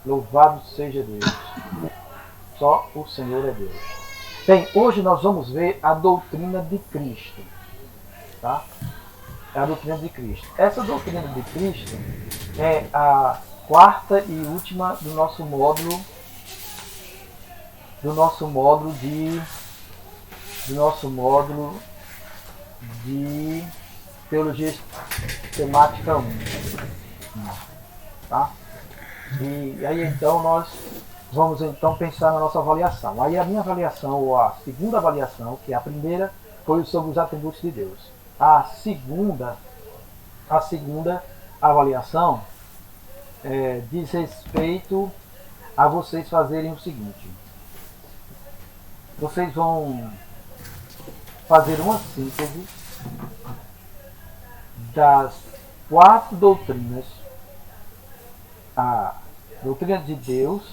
Louvado seja Deus. Só o Senhor é Deus. Bem, hoje nós vamos ver a doutrina de Cristo. Tá? É a doutrina de Cristo. Essa doutrina de Cristo é a quarta e última do nosso módulo de teologia sistemática 1. Tá? E aí então nós vamos então pensar na nossa avaliação. Aí a minha avaliação, ou a segunda avaliação, que é a primeira, foi sobre os atributos de Deus. A segunda avaliação diz respeito a vocês fazerem o seguinte. Vocês vão fazer uma síntese das 4 doutrinas: a doutrina de Deus,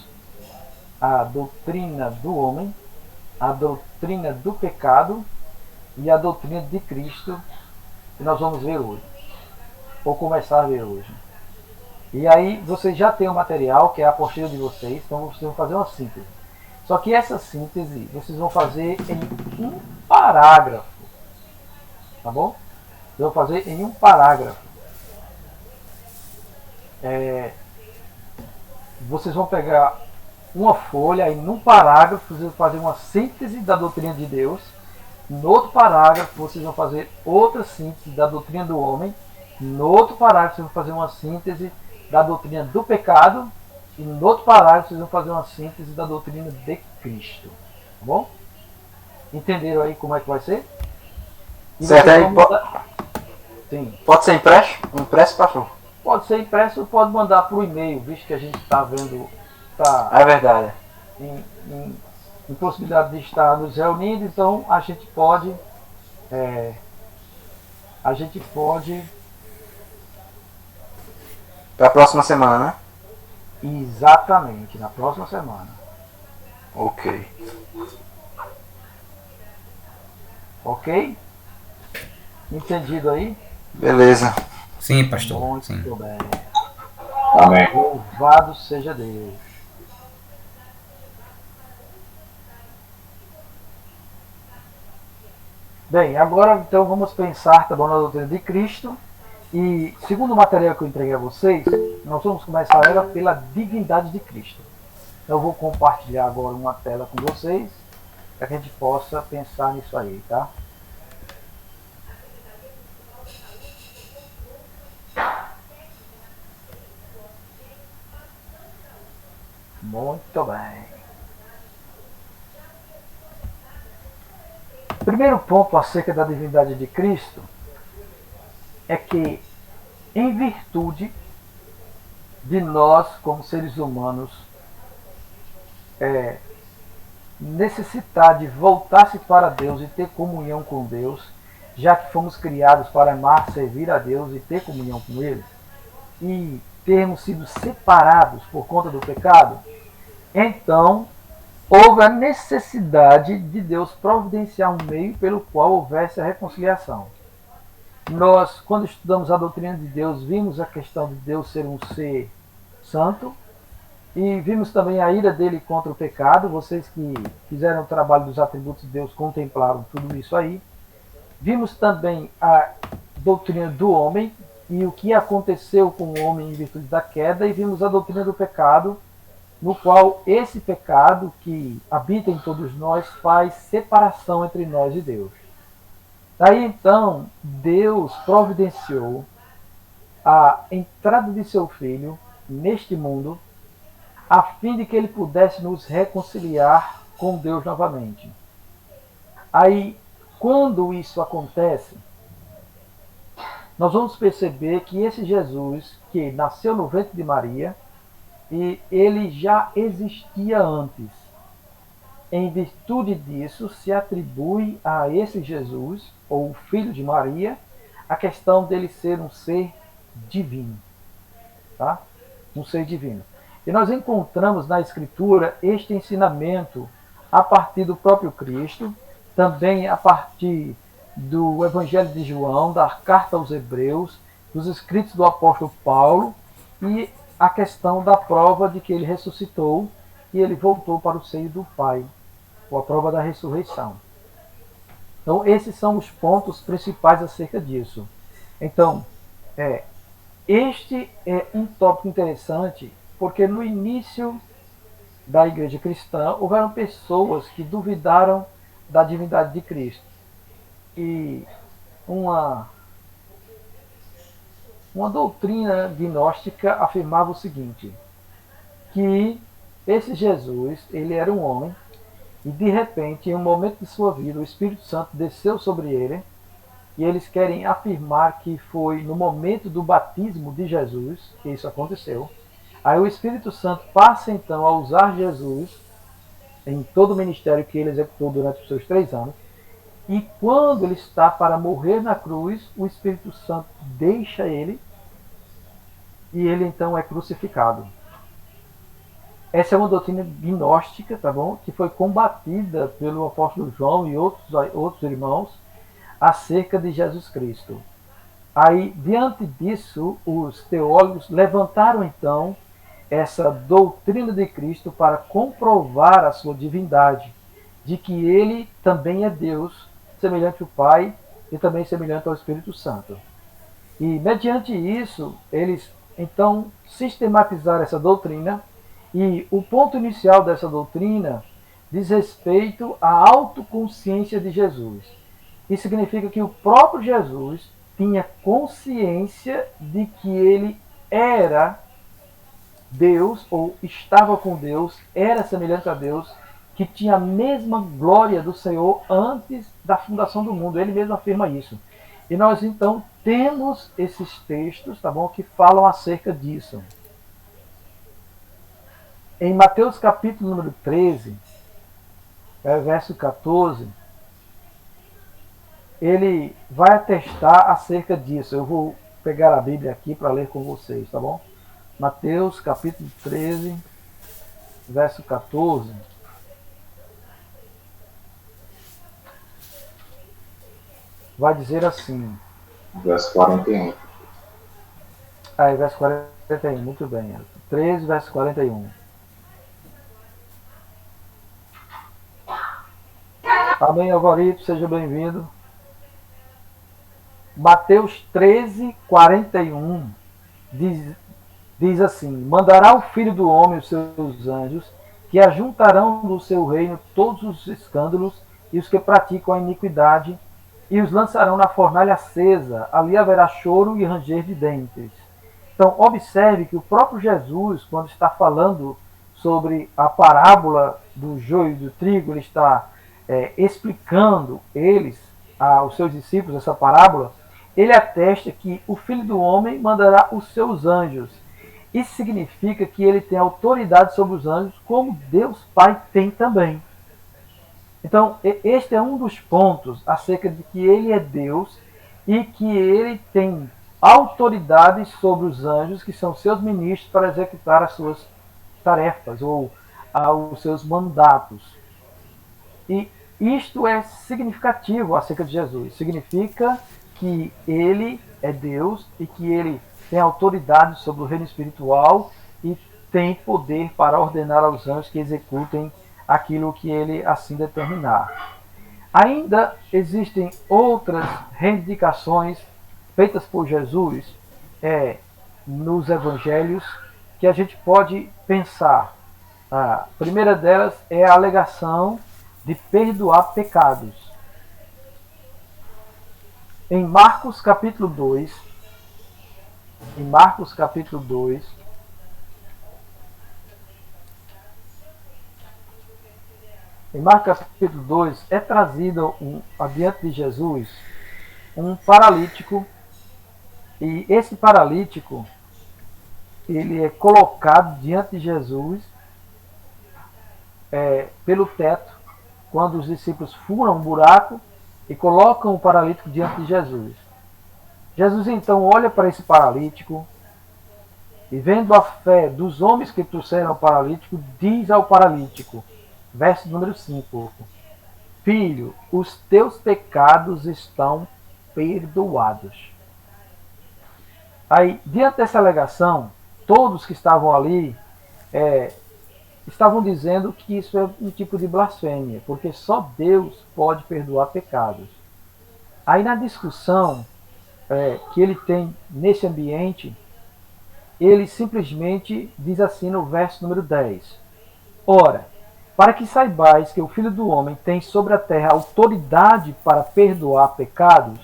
a doutrina do homem, a doutrina do pecado e a doutrina de Cristo, que nós vamos ver hoje, ou começar a ver hoje. E aí vocês já têm o material, que é a apostila de vocês, então vocês vão fazer uma síntese. Só que essa síntese vocês vão fazer em um parágrafo, tá bom? Vocês vão fazer em um parágrafo. Vocês vão pegar uma folha e num parágrafo vocês vão fazer uma síntese da doutrina de Deus. No outro parágrafo vocês vão fazer outra síntese da doutrina do homem. No outro parágrafo vocês vão fazer uma síntese da doutrina do pecado. E no outro parágrafo vocês vão fazer uma síntese da doutrina de Cristo. Tá bom? Entenderam aí como é que vai ser? E certo, aí Sim. Pode ser impresso, pastor? Pode ser impresso ou pode mandar por e-mail, visto que a gente está vendo, É verdade. em possibilidade de estar nos reunindo, então a gente pode Para a próxima semana, né? Exatamente, na próxima semana. Ok. Ok? Entendido aí? Beleza. Sim, pastor. Muito Sim. bem. Amém. Louvado seja Deus. Bem, agora então vamos pensar, tá bom, na doutrina de Cristo. E segundo o material que eu entreguei a vocês, nós vamos começar ela pela divindade de Cristo. Eu vou compartilhar agora uma tela com vocês, para que a gente possa pensar nisso aí, tá? Muito bem. O primeiro ponto acerca da divindade de Cristo é que, em virtude de nós, como seres humanos, necessitar de voltar-se para Deus e ter comunhão com Deus, já que fomos criados para amar, servir a Deus e ter comunhão com Ele, e termos sido separados por conta do pecado, então houve a necessidade de Deus providenciar um meio pelo qual houvesse a reconciliação. Nós, quando estudamos a doutrina de Deus, vimos a questão de Deus ser um ser santo, e vimos também a ira dele contra o pecado. Vocês que fizeram o trabalho dos atributos de Deus contemplaram tudo isso aí. Vimos também a doutrina do homem e o que aconteceu com o homem em virtude da queda, e vimos a doutrina do pecado, no qual esse pecado que habita em todos nós faz separação entre nós e Deus. Daí então, Deus providenciou a entrada de seu Filho neste mundo, a fim de que ele pudesse nos reconciliar com Deus novamente. Aí, quando isso acontece, nós vamos perceber que esse Jesus, que nasceu no ventre de Maria, e ele já existia antes. Em virtude disso, se atribui a esse Jesus, ou o Filho de Maria, a questão dele ser um ser divino. Tá? Um ser divino. E nós encontramos na Escritura este ensinamento a partir do próprio Cristo, também a partir do Evangelho de João, da carta aos Hebreus, dos escritos do apóstolo Paulo, e a questão da prova de que ele ressuscitou e ele voltou para o seio do Pai, ou a prova da ressurreição. Então, esses são os pontos principais acerca disso. Então, este é um tópico interessante, porque no início da igreja cristã houveram pessoas que duvidaram da divindade de Cristo. E uma doutrina gnóstica afirmava o seguinte, que esse Jesus, ele era um homem, e de repente, em um momento de sua vida, o Espírito Santo desceu sobre ele, e eles querem afirmar que foi no momento do batismo de Jesus que isso aconteceu. Aí o Espírito Santo passa então a usar Jesus em todo o ministério que ele executou durante os seus 3 anos, e quando ele está para morrer na cruz, o Espírito Santo deixa ele, e ele então é crucificado. Essa é uma doutrina gnóstica, tá bom? Que foi combatida pelo apóstolo João e outros irmãos acerca de Jesus Cristo. Aí, diante disso, os teólogos levantaram então essa doutrina de Cristo para comprovar a sua divindade, de que ele também é Deus, semelhante ao Pai e também semelhante ao Espírito Santo. E, mediante isso, eles então sistematizaram essa doutrina. E o ponto inicial dessa doutrina diz respeito à autoconsciência de Jesus. Isso significa que o próprio Jesus tinha consciência de que ele era Deus, ou estava com Deus, era semelhante a Deus, que tinha a mesma glória do Senhor antes da fundação do mundo. Ele mesmo afirma isso. E nós então temos esses textos, tá bom, que falam acerca disso. Em Mateus capítulo número 13, verso 14, ele vai atestar acerca disso. Eu vou pegar a Bíblia aqui para ler com vocês, tá bom? Mateus capítulo 13, verso 14. Vai dizer assim. Verso 41. Verso 41, muito bem. 13, verso 41. Amém, Alvarito, seja bem-vindo. Mateus 13, 41 diz assim: mandará o Filho do Homem os seus anjos, que ajuntarão do seu reino todos os escândalos e os que praticam a iniquidade, e os lançarão na fornalha acesa. Ali haverá choro e ranger de dentes. Então, observe que o próprio Jesus, quando está falando sobre a parábola do joio e do trigo, ele está explicando aos seus discípulos essa parábola. Ele atesta que o Filho do Homem mandará os seus anjos. Isso significa que ele tem autoridade sobre os anjos, como Deus Pai tem também. Então, este é um dos pontos acerca de que ele é Deus e que ele tem autoridade sobre os anjos, que são seus ministros, para executar as suas tarefas ou os seus mandatos. E isto é significativo acerca de Jesus. Significa que ele é Deus e que ele tem autoridade sobre o reino espiritual e tem poder para ordenar aos anjos que executem aquilo que ele assim determinar. Ainda existem outras reivindicações feitas por Jesus nos evangelhos que a gente pode pensar. A primeira delas é a alegação de perdoar pecados. Em Marcos capítulo 2, em Marcos capítulo 2, é trazido adiante de Jesus um paralítico, e esse paralítico ele é colocado diante de Jesus pelo teto, quando os discípulos furam um buraco e colocam o paralítico diante de Jesus. Jesus então olha para esse paralítico e, vendo a fé dos homens que trouxeram o paralítico, diz ao paralítico, verso número 5, filho, os teus pecados estão perdoados. Aí, diante dessa alegação, todos que estavam ali estavam dizendo que isso é um tipo de blasfêmia, porque só Deus pode perdoar pecados. Aí na discussão que ele tem nesse ambiente, ele simplesmente diz assim no verso número 10: Ora, para que saibais que o Filho do Homem tem sobre a terra autoridade para perdoar pecados,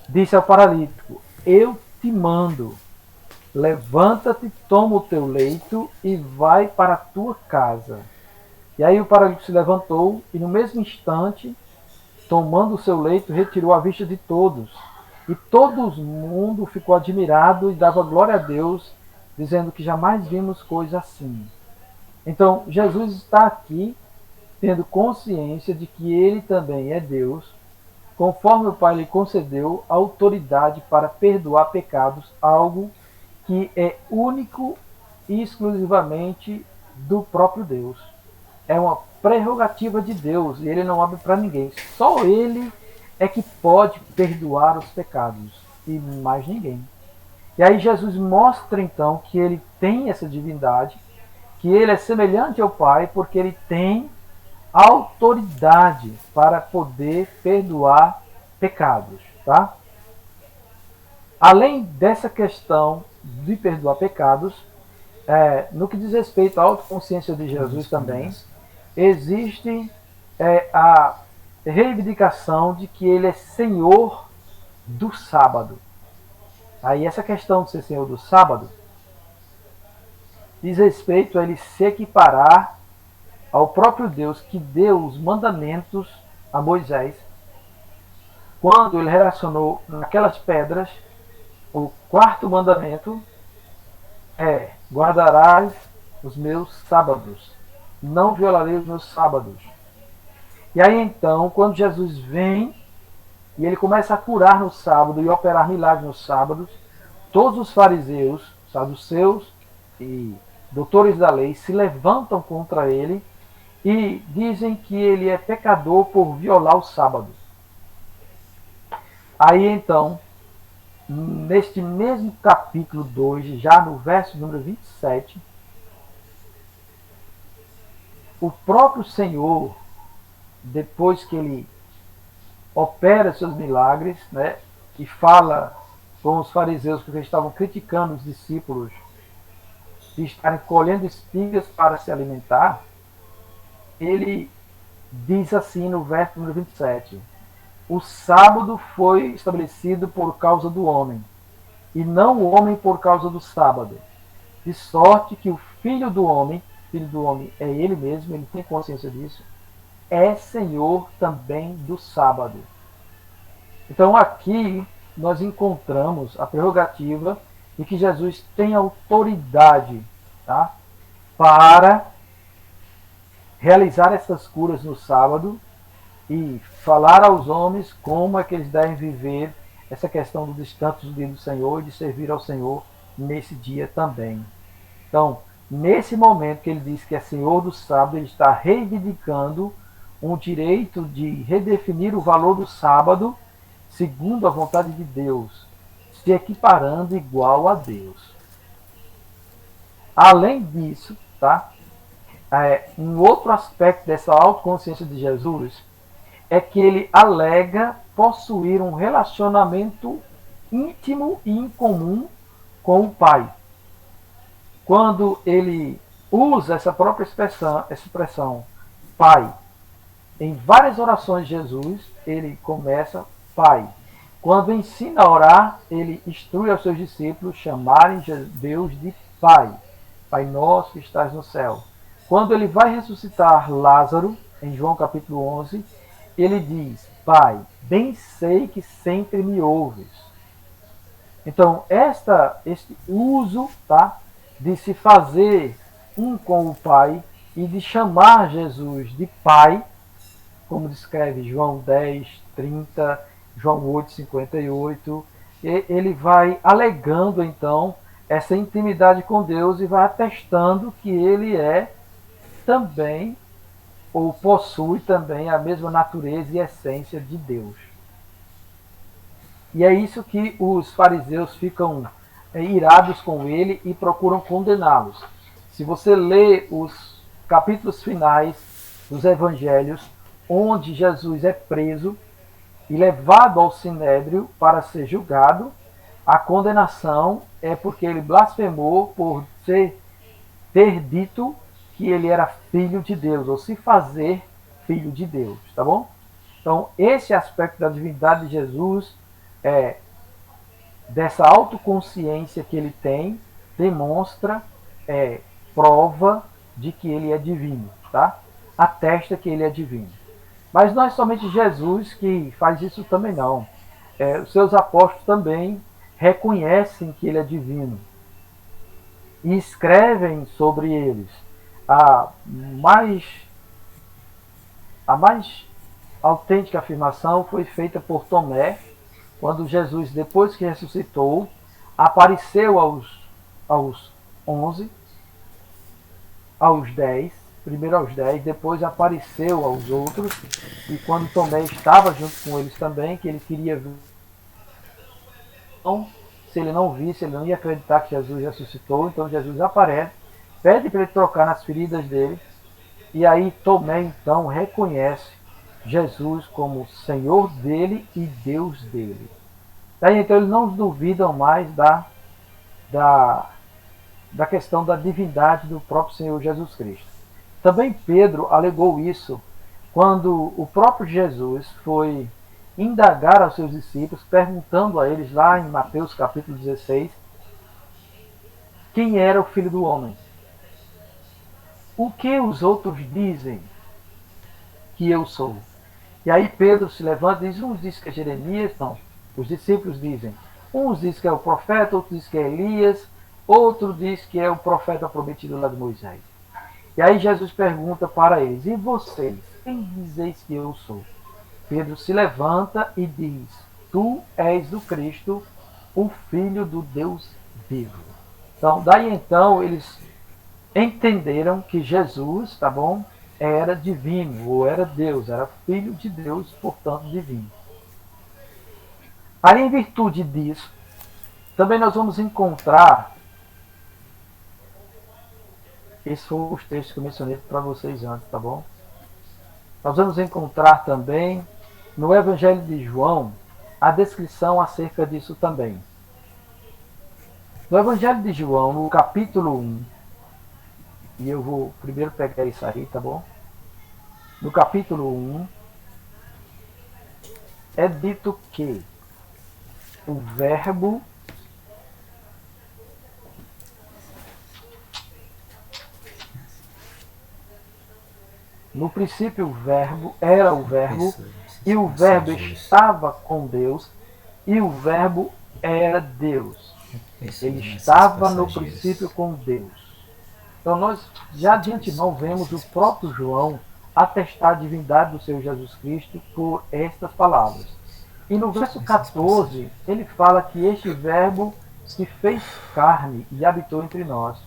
disse ao paralítico: Eu te mando, levanta-te, toma o teu leito e vai para a tua casa. E aí o paralítico se levantou e no mesmo instante, tomando o seu leito, retirou a vista de todos. E todo o mundo ficou admirado e dava glória a Deus, dizendo que jamais vimos coisa assim. Então, Jesus está aqui tendo consciência de que ele também é Deus, conforme o Pai lhe concedeu autoridade para perdoar pecados, algo que é único e exclusivamente do próprio Deus. É uma prerrogativa de Deus e ele não abre para ninguém. Só ele é que pode perdoar os pecados e mais ninguém. E aí Jesus mostra então que ele tem essa divindade, que ele é semelhante ao Pai porque ele tem autoridade para poder perdoar pecados, tá? Além dessa questão de perdoar pecados, no que diz respeito à autoconsciência de Jesus também, existe a reivindicação de que ele é Senhor do sábado. Aí essa questão de ser Senhor do sábado diz respeito a ele se equiparar ao próprio Deus que deu os mandamentos a Moisés, quando ele relacionou naquelas pedras. O quarto mandamento é: guardarás os meus sábados, não violarei os meus sábados. E aí então, quando Jesus vem e ele começa a curar no sábado e operar milagres nos sábados, todos os fariseus, saduceus e doutores da lei se levantam contra ele e dizem que ele é pecador por violar o sábado. Aí então, neste mesmo capítulo 2, já no verso número 27, o próprio Senhor, depois que ele opera seus milagres, né, e fala com os fariseus, porque eles estavam criticando os discípulos de estarem colhendo espigas para se alimentar, ele diz assim no verso número 27: O sábado foi estabelecido por causa do homem, e não o homem por causa do sábado. De sorte que o filho do homem é ele mesmo, ele tem consciência disso, é Senhor também do sábado. Então aqui nós encontramos a prerrogativa de que Jesus tem autoridade, tá, para realizar essas curas no sábado e falar aos homens como é que eles devem viver essa questão do descanso do dia do Senhor e de servir ao Senhor nesse dia também. Então, nesse momento que ele diz que é Senhor do sábado, ele está reivindicando um direito de redefinir o valor do sábado segundo a vontade de Deus, se equiparando igual a Deus. Além disso, tá? Um outro aspecto dessa autoconsciência de Jesus é que ele alega possuir um relacionamento íntimo e incomum com o Pai. Quando ele usa essa própria expressão Pai, em várias orações de Jesus, ele começa Pai. Quando ensina a orar, ele instrui aos seus discípulos chamarem Deus de Pai. Pai nosso que estás no céu. Quando ele vai ressuscitar Lázaro, em João capítulo 11, ele diz: Pai, bem sei que sempre me ouves. Então, este uso, tá, de se fazer um com o Pai e de chamar Jesus de Pai, como descreve João 10, 30, João 8, 58, ele vai alegando então essa intimidade com Deus e vai atestando que ele é também, ou possui também, a mesma natureza e essência de Deus. E é isso que os fariseus ficam irados com ele e procuram condená-los. Se você lê os capítulos finais dos evangelhos, onde Jesus é preso e levado ao sinédrio para ser julgado, a condenação é porque ele blasfemou por ter dito que ele era filho de Deus, ou se fazer filho de Deus, tá bom? Então, esse aspecto da divindade de Jesus, dessa autoconsciência que ele tem, demonstra, prova de que ele é divino, tá? Atesta que ele é divino. Mas não é somente Jesus que faz isso também não. Os seus apóstolos também reconhecem que ele é divino e escrevem sobre eles. A mais autêntica afirmação foi feita por Tomé, quando Jesus, depois que ressuscitou, apareceu aos 11, aos 10, primeiro aos 10, depois apareceu aos outros, e quando Tomé estava junto com eles também, que ele queria ver, então, se ele não visse, ele não ia acreditar que Jesus ressuscitou, então Jesus aparece, pede para ele trocar nas feridas dele, e aí Tomé então reconhece Jesus como Senhor dele e Deus dele. Daí então eles não duvidam mais da questão da divindade do próprio Senhor Jesus Cristo. Também Pedro alegou isso quando o próprio Jesus foi indagar aos seus discípulos, perguntando a eles lá em Mateus capítulo 16, quem era o Filho do Homem. O que os outros dizem que eu sou? E aí Pedro se levanta e diz, uns dizem que é Jeremias, não. Os discípulos dizem, uns dizem que é o profeta, outros dizem que é Elias, outro diz que é o profeta prometido lá de Moisés. E aí Jesus pergunta para eles, e vocês, quem dizeis que eu sou? Pedro se levanta e diz, tu és o Cristo, o Filho do Deus vivo. Então, daí então, eles entenderam que Jesus, tá bom, era divino, ou era Deus, era filho de Deus, portanto divino. Aí, em virtude disso, também nós vamos encontrar, esses foram os textos que eu mencionei para vocês antes, tá bom? Nós vamos encontrar também, no Evangelho de João, a descrição acerca disso também. No Evangelho de João, no capítulo 1, e eu vou primeiro pegar isso aí, tá bom? No capítulo 1, é dito que o verbo no princípio o verbo era o verbo, e o verbo estava com Deus, e o verbo era Deus. Ele estava no princípio com Deus. Então nós já de antemão vemos o próprio João atestar a divindade do Senhor Jesus Cristo por estas palavras. E no verso 14, ele fala que este verbo se fez carne e habitou entre nós.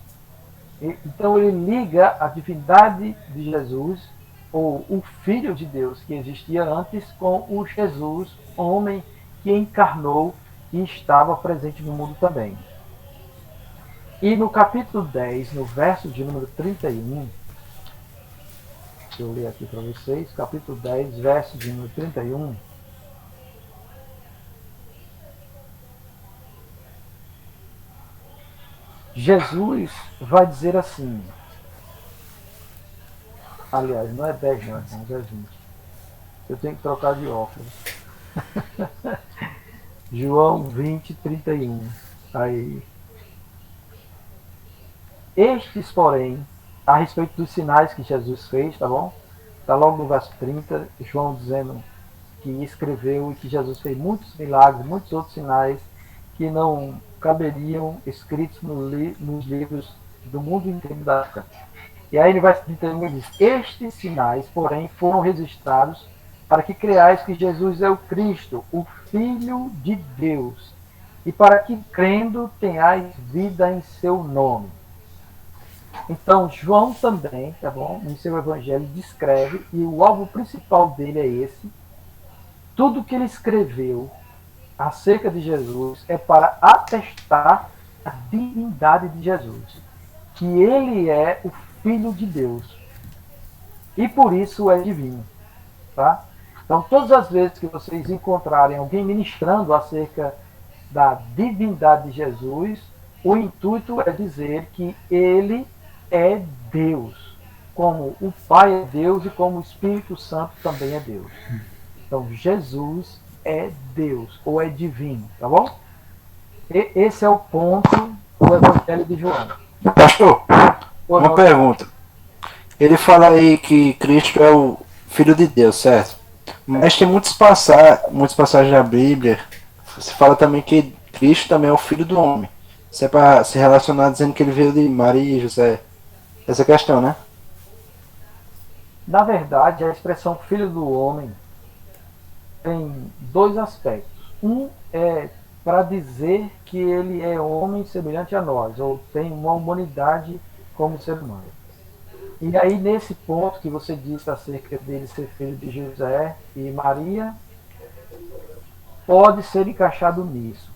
Então ele liga a divindade de Jesus, ou o Filho de Deus que existia antes, com o Jesus, homem que encarnou e estava presente no mundo também. E no capítulo 10, no verso de número 31, deixa eu ler aqui para vocês, capítulo 10, verso de número 31, Jesus vai dizer assim, aliás, não é 10 não, é 20. Eu tenho que trocar de óculos. João 20, 31. Aí. Estes, porém, a respeito dos sinais que Jesus fez, tá bom? Está logo no verso 30, João dizendo que escreveu e que Jesus fez muitos milagres, muitos outros sinais que não caberiam escritos nos livros do mundo inteiro da época. E aí ele vai e diz, estes sinais, porém, foram registrados para que creais que Jesus é o Cristo, o Filho de Deus, e para que, crendo, tenhais vida em seu nome. Então, João também, tá bom, em seu evangelho, descreve, e o alvo principal dele é esse, tudo que ele escreveu acerca de Jesus é para atestar a divindade de Jesus, que ele é o Filho de Deus e por isso é divino, tá? Então, todas as vezes que vocês encontrarem alguém ministrando acerca da divindade de Jesus, o intuito é dizer que ele é Deus, como o Pai é Deus e como o Espírito Santo também é Deus. Então, Jesus é Deus, ou é divino, tá bom? E esse é o ponto do Evangelho de João. Pastor, Ou uma não? pergunta. Ele fala aí que Cristo é o Filho de Deus, certo? Mas tem muitas passagens da Bíblia. Você fala também que Cristo também é o Filho do Homem. Isso é para se relacionar dizendo que ele veio de Maria e José. Essa questão, né? Na verdade, a expressão Filho do Homem tem dois aspectos. Um é para dizer que ele é homem semelhante a nós, ou tem uma humanidade como ser humano. E aí, nesse ponto que você disse acerca dele ser filho de José e Maria, pode ser encaixado nisso.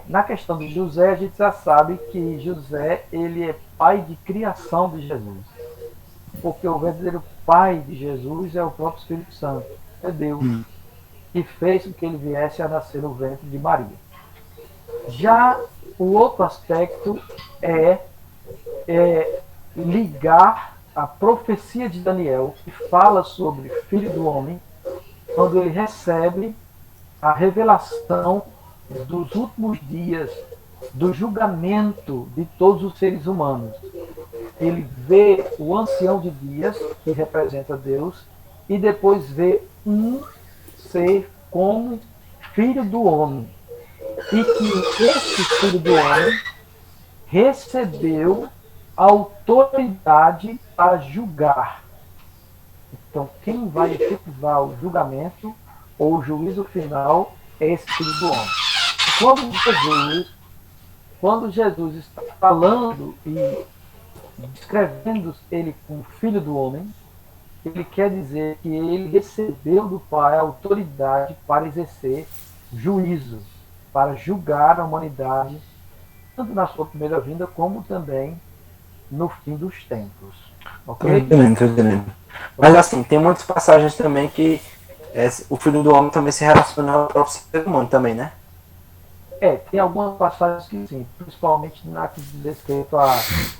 Na questão de José, a gente já sabe que José ele é pai de criação de Jesus. Porque o verdadeiro pai de Jesus é o próprio Espírito Santo, é Deus, que fez com que ele viesse a nascer no ventre de Maria. Já o outro aspecto é ligar a profecia de Daniel, que fala sobre o Filho do Homem, quando ele recebe a revelação dos últimos dias, do julgamento de todos os seres humanos. Ele vê o ancião de dias, que representa Deus, e depois vê um ser como filho do homem. E que esse filho do homem recebeu autoridade para julgar. Então, quem vai efetivar o julgamento ou o juízo final é esse filho do homem. Quando Jesus está falando e descrevendo ele como filho do homem, ele quer dizer que ele recebeu do Pai a autoridade para exercer juízo, para julgar a humanidade, tanto na sua primeira vinda como também no fim dos tempos. Tô entendendo. Mas assim, tem muitas passagens também que o Filho do Homem também se relaciona ao próprio ser humano também, né? Tem algumas passagens que sim, principalmente na que diz respeito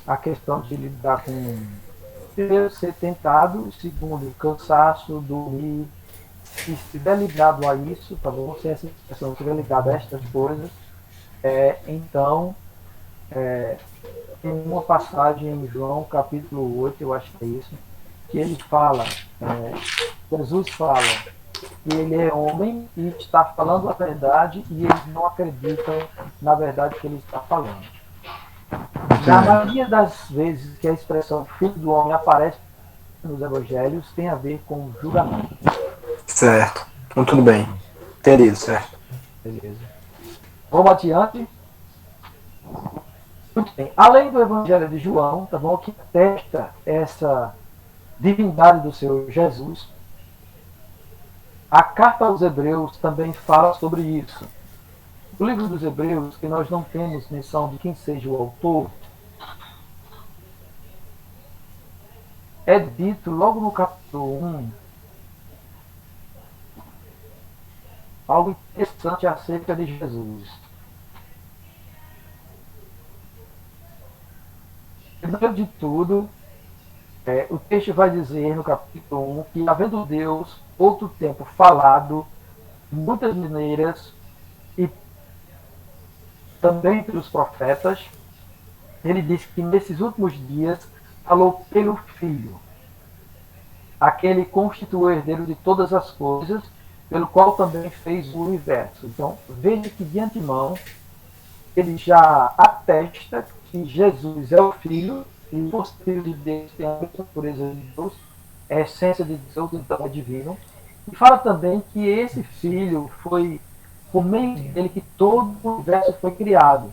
à questão de lidar com primeiro ser tentado, segundo cansaço, dormir. Se estiver ligado a isso, tá bom? Se essa expressão estiver ligada a estas coisas, então tem uma passagem em João capítulo 8, eu acho que é isso, que ele fala, Jesus fala que ele é homem e está falando a verdade e eles não acreditam na verdade que ele está falando. Na maioria das vezes que a expressão filho do homem aparece nos evangelhos, tem a ver com julgamento. Certo. Então tudo bem. Entendido, certo. Beleza. Vamos adiante. Muito bem. Além do evangelho de João, tá bom, que atesta essa divindade do Senhor Jesus, a carta aos Hebreus também fala sobre isso. O livro dos Hebreus, que nós não temos menção de quem seja o autor, é dito logo no capítulo 1 algo interessante acerca de Jesus. Primeiro de tudo, o texto vai dizer no capítulo 1 que, havendo Deus outro tempo falado de muitas maneiras e também pelos profetas, ele diz que nesses últimos dias falou pelo Filho, aquele constituiu o herdeiro de todas as coisas, pelo qual também fez o universo. Então, veja que de antemão ele já atesta que Jesus é o Filho e por ser filho de Deus tem a mesma pureza de Deus, é a essência de Deus, então é divino. E fala também que esse Filho foi por meio dele que todo o universo foi criado.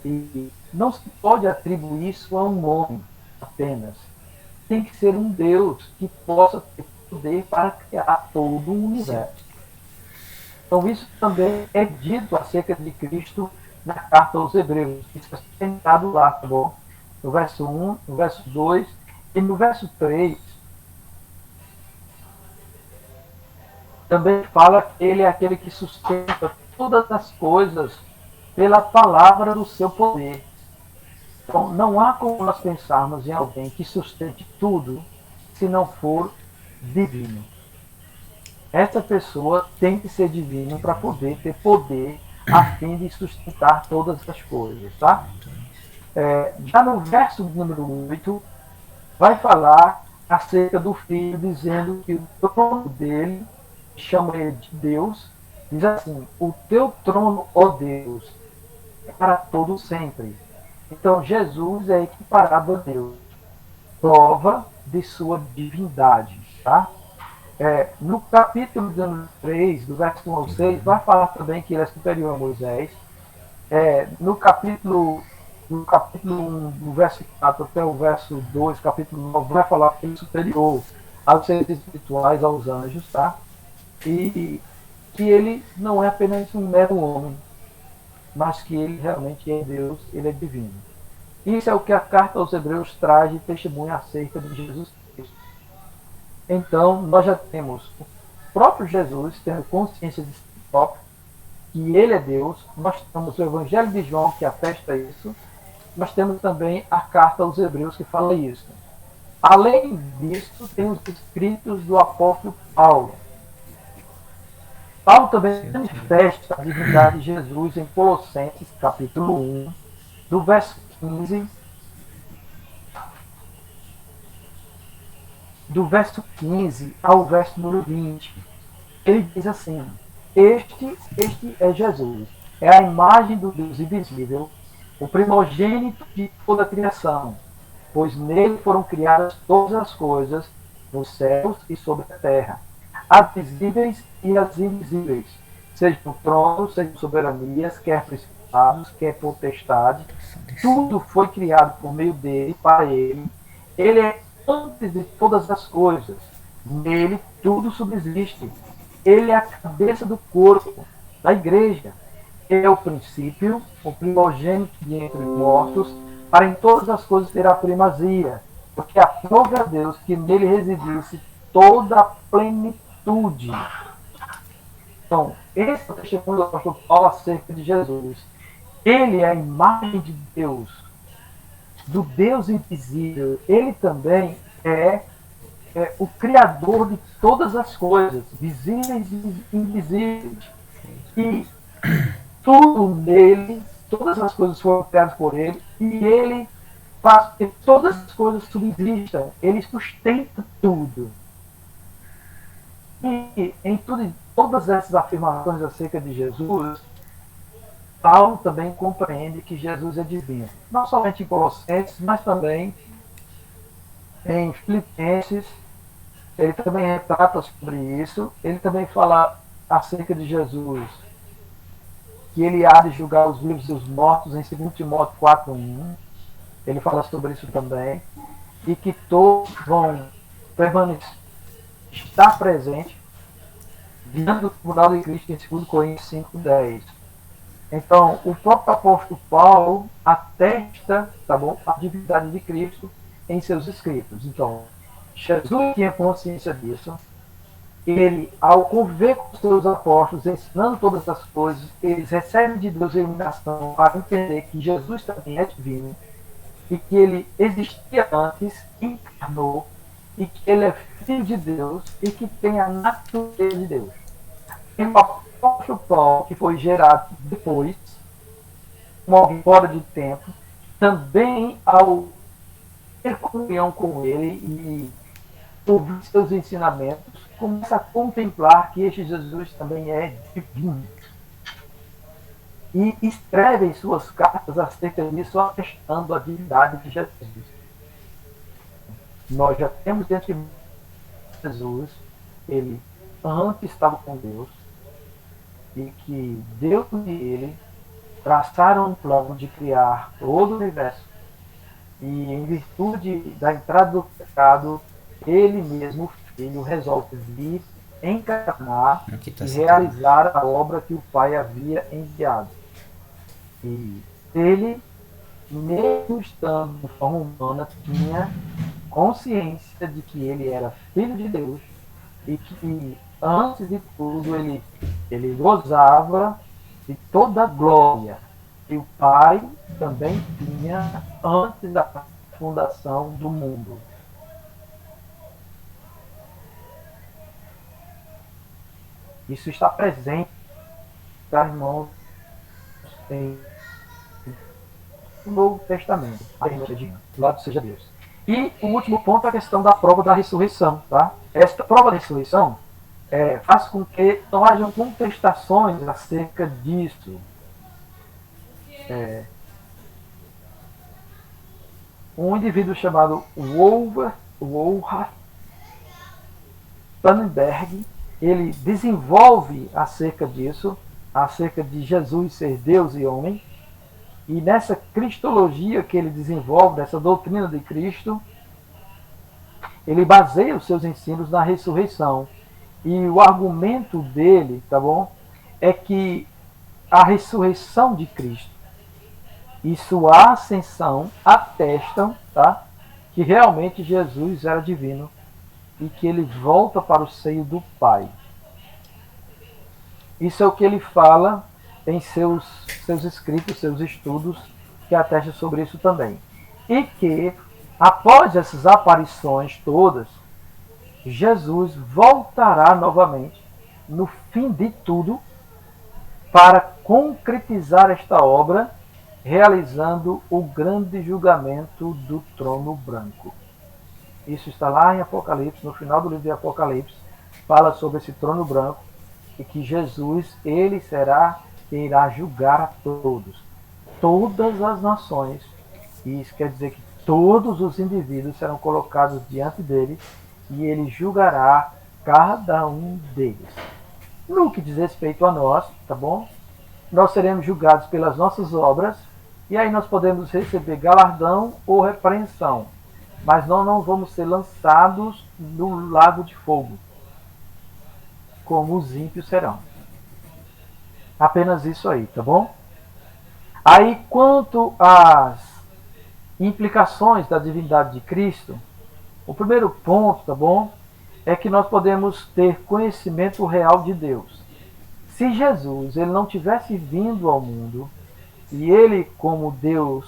E não se pode atribuir isso a um homem apenas. Tem que ser um Deus que possa ter poder para criar todo o universo. Então isso também é dito acerca de Cristo na carta aos Hebreus. Isso é sustentado lá, tá bom? No verso 1, no verso 2 e no verso 3, também fala que ele é aquele que sustenta todas as coisas pela palavra do seu poder. Então, não há como nós pensarmos em alguém que sustente tudo se não for divino. Essa pessoa tem que ser divina para poder ter poder a fim de sustentar todas as coisas, tá? Já no verso número 8, vai falar acerca do filho, dizendo que o trono dele, chama ele de Deus, diz assim: o teu trono, ó Deus, é para todo sempre. Então Jesus é equiparado a Deus, prova de sua divindade, tá? No capítulo 3, do verso 1 ao 6, vai falar também que ele é superior a Moisés. No capítulo 1, do verso 4 até o verso 2, capítulo 9, vai falar que ele é superior aos seres espirituais, aos anjos, tá? E que ele não é apenas um mero homem, mas que ele realmente é Deus, ele é divino. Isso é o que a carta aos Hebreus traz de testemunho acerca de Jesus Cristo. Então, nós já temos o próprio Jesus tendo consciência de si próprio, que ele é Deus. Nós temos o Evangelho de João, que atesta isso. Nós temos também a carta aos Hebreus, que fala isso. Além disso, tem os escritos do apóstolo Paulo. Paulo também manifesta a divindade de Jesus em Colossenses, capítulo 1, do verso 15, ao verso número 20. Ele diz assim: este é Jesus, é a imagem do Deus invisível, o primogênito de toda a criação, pois nele foram criadas todas as coisas, nos céus e sobre a terra, as visíveis e as invisíveis, sejam tronos, sejam soberanias, quer principados, quer potestade, tudo foi criado por meio dele, para ele. Ele é antes de todas as coisas, nele tudo subsiste. Ele é a cabeça do corpo, da igreja. Ele é o princípio, o primogênito de entre os mortos, para em todas as coisas ter a primazia, porque aprove a Deus que nele residisse toda a plenitude. Então, esse é o testemunho do apóstolo Paulo acerca de Jesus. Ele é a imagem de Deus, do Deus invisível. Ele também é o Criador de todas as coisas, visíveis e invisíveis. E tudo nele, todas as coisas foram criadas por ele, e ele faz que todas as coisas subsistam. Ele sustenta tudo. E em todas essas afirmações acerca de Jesus, Paulo também compreende que Jesus é divino. Não somente em Colossenses, mas também em Filipenses. Ele também retrata sobre isso. Ele também fala acerca de Jesus, que ele há de julgar os vivos e os mortos, em 2 Timóteo 4:1. Ele fala sobre isso também. E que todos vão permanecer, estar presente diante do tribunal de Cristo, em 2 Coríntios 5:10. Então, o próprio apóstolo Paulo atesta, tá bom, a divindade de Cristo em seus escritos. Então, Jesus tinha consciência disso. Ele, ao conviver com os seus apóstolos, ensinando todas as coisas, eles recebem de Deus a iluminação para entender que Jesus também é divino e que ele existia antes, encarnou, e que ele é filho de Deus e que tem a natureza de Deus. E o apóstolo Paulo, que foi gerado depois, como alguém fora de tempo, também ao ter comunhão com ele e ouvir seus ensinamentos, começa a contemplar que este Jesus também é divino. E escreve em suas cartas acerca disso, atestando a divindade de Jesus. Nós já temos dentro de Jesus, ele antes estava com Deus, e que Deus e ele traçaram um plano de criar todo o universo. E em virtude da entrada do pecado, ele mesmo, o Filho, resolve vir, encarnar e realizar a obra que o Pai havia enviado. E ele, mesmo estando em forma humana, tinha consciência de que ele era filho de Deus e que, antes de tudo, ele gozava de toda a glória que o Pai também tinha antes da fundação do mundo. Isso está presente, tá, irmãos, em o Novo Testamento. Louvado seja Deus. E o último ponto é a questão da prova da ressurreição. Tá? Esta prova da ressurreição faz com que não hajam contestações acerca disso. Um indivíduo chamado Wolfgang Tannenberg, ele desenvolve acerca disso, acerca de Jesus ser Deus e homem. E nessa cristologia que ele desenvolve, nessa doutrina de Cristo, ele baseia os seus ensinos na ressurreição. E o argumento dele, tá bom, é que a ressurreição de Cristo e sua ascensão atestam, tá, que realmente Jesus era divino e que ele volta para o seio do Pai. Isso é o que ele fala em seus escritos, seus estudos, que atestam sobre isso também. E que, após essas aparições todas, Jesus voltará novamente, no fim de tudo, para concretizar esta obra, realizando o grande julgamento do trono branco. Isso está lá em Apocalipse, no final do livro de Apocalipse, fala sobre esse trono branco e que Jesus, ele irá julgar a todos, todas as nações. E isso quer dizer que todos os indivíduos serão colocados diante dele e ele julgará cada um deles. No que diz respeito a nós, tá bom? Nós seremos julgados pelas nossas obras e aí nós podemos receber galardão ou repreensão, mas nós não vamos ser lançados no lago de fogo, como os ímpios serão. Apenas isso aí, tá bom? Aí, quanto às implicações da divindade de Cristo, o primeiro ponto, tá bom, é que nós podemos ter conhecimento real de Deus. Se Jesus ele não tivesse vindo ao mundo, e ele, como Deus,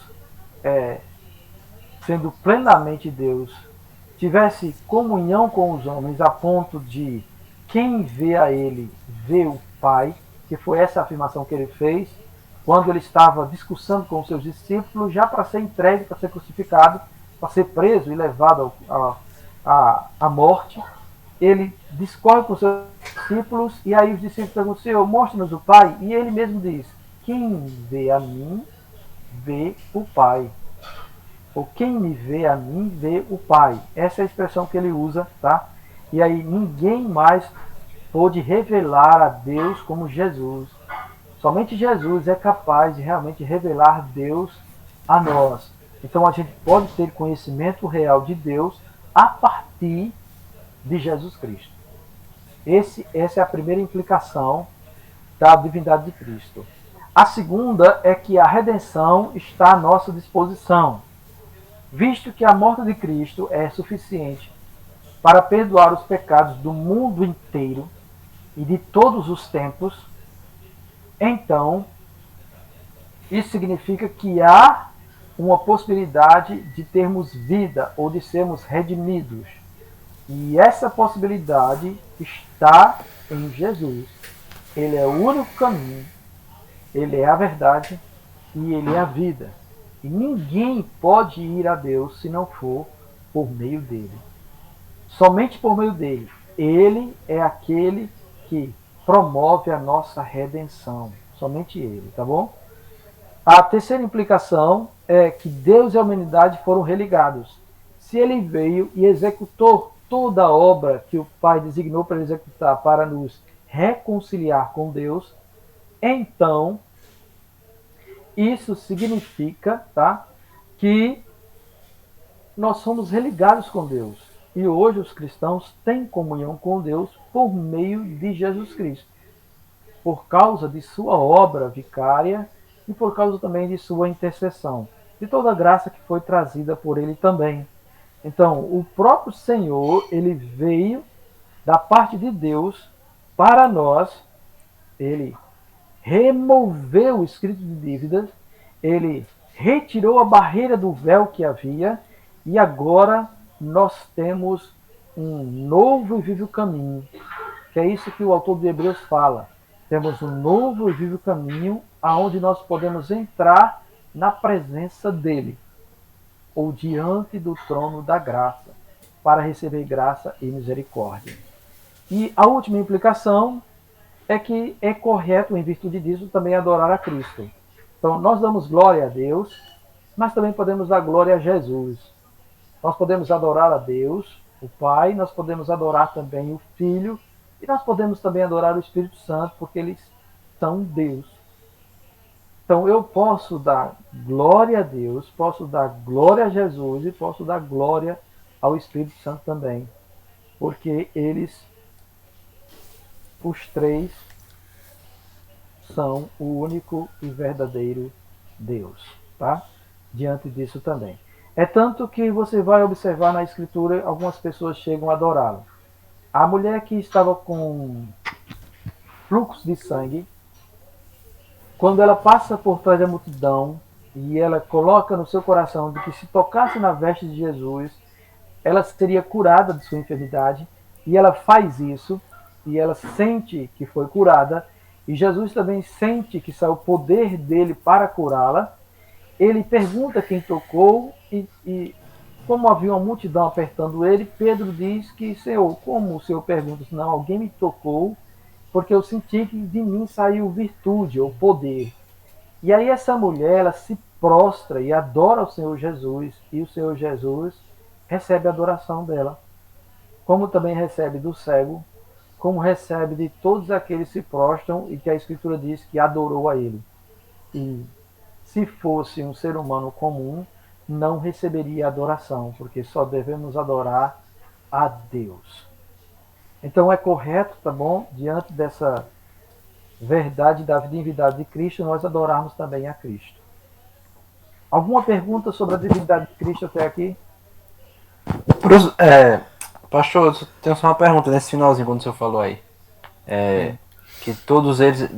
sendo plenamente Deus, tivesse comunhão com os homens a ponto de quem vê a ele, vê o Pai, que foi essa afirmação que ele fez, quando ele estava discussando com os seus discípulos, já para ser entregue, para ser crucificado, para ser preso e levado à morte. Ele discorre com os seus discípulos, e aí os discípulos perguntam: Senhor, mostra-nos o Pai. E ele mesmo diz: quem vê a mim, vê o Pai. Ou quem me vê a mim, vê o Pai. Essa é a expressão que ele usa, tá? E aí ninguém mais pôde revelar a Deus como Jesus. Somente Jesus é capaz de realmente revelar Deus a nós. Então a gente pode ter conhecimento real de Deus a partir de Jesus Cristo. Essa é a primeira implicação da divindade de Cristo. A segunda é que a redenção está à nossa disposição. Visto que a morte de Cristo é suficiente para perdoar os pecados do mundo inteiro e de todos os tempos, então isso significa que há uma possibilidade de termos vida ou de sermos redimidos. E essa possibilidade está em Jesus. Ele é o único caminho, ele é a verdade e ele é a vida. E ninguém pode ir a Deus se não for por meio dele. Somente por meio dele. Ele é aquele que promove a nossa redenção. Somente ele, tá bom? A terceira implicação é que Deus e a humanidade foram religados. Se ele veio e executou toda a obra que o Pai designou para executar para nos reconciliar com Deus, então isso significa, tá, que nós somos religados com Deus. E hoje os cristãos têm comunhão com Deus por meio de Jesus Cristo, por causa de sua obra vicária e por causa também de sua intercessão, de toda a graça que foi trazida por ele também. Então, o próprio Senhor, ele veio da parte de Deus para nós, ele removeu o escrito de dívidas, ele retirou a barreira do véu que havia, e agora nós temos um novo e vivo caminho, que é isso que o autor de Hebreus fala. Temos um novo e vivo caminho aonde nós podemos entrar na presença dele, ou diante do trono da graça, para receber graça e misericórdia. E a última implicação é que é correto, em virtude disso, também adorar a Cristo. Então, nós damos glória a Deus, mas também podemos dar glória a Jesus. Nós podemos adorar a Deus, o Pai, nós podemos adorar também o Filho, e nós podemos também adorar o Espírito Santo, porque eles são Deus. Então, eu posso dar glória a Deus, posso dar glória a Jesus e posso dar glória ao Espírito Santo também, porque eles, os três, são o único e verdadeiro Deus, tá? Diante disso também. É tanto que você vai observar na Escritura, algumas pessoas chegam a adorá-lo. A mulher que estava com fluxo de sangue, quando ela passa por trás da multidão e ela coloca no seu coração de que se tocasse na veste de Jesus, ela seria curada de sua enfermidade, e ela faz isso, e ela sente que foi curada, e Jesus também sente que saiu o poder dele para curá-la. Ele pergunta quem tocou, e como havia uma multidão apertando ele, Pedro diz que, Senhor, como o Senhor pergunta? Não, alguém me tocou, porque eu senti que de mim saiu virtude ou poder. E aí essa mulher, ela se prostra e adora o Senhor Jesus, e o Senhor Jesus recebe a adoração dela, como também recebe do cego, como recebe de todos aqueles que se prostram e que a Escritura diz que adorou a ele. E se fosse um ser humano comum, não receberia adoração, porque só devemos adorar a Deus. Então é correto, tá bom? Diante dessa verdade da divindade de Cristo, nós adorarmos também a Cristo. Alguma pergunta sobre a divindade de Cristo até aqui? Pastor, eu tenho só uma pergunta nesse finalzinho, quando o senhor falou aí. Que todos eles,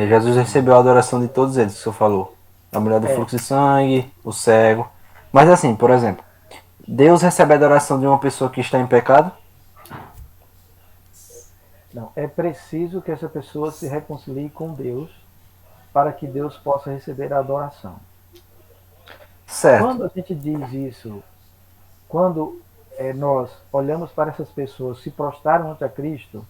Jesus recebeu a adoração de todos eles, que o senhor falou. A mulher do fluxo de sangue, o cego. Mas assim, por exemplo, Deus recebe a adoração de uma pessoa que está em pecado? Não, é preciso que essa pessoa se reconcilie com Deus para que Deus possa receber a adoração. Certo. Quando a gente diz isso, quando nós olhamos para essas pessoas se prostraram ante a Cristo,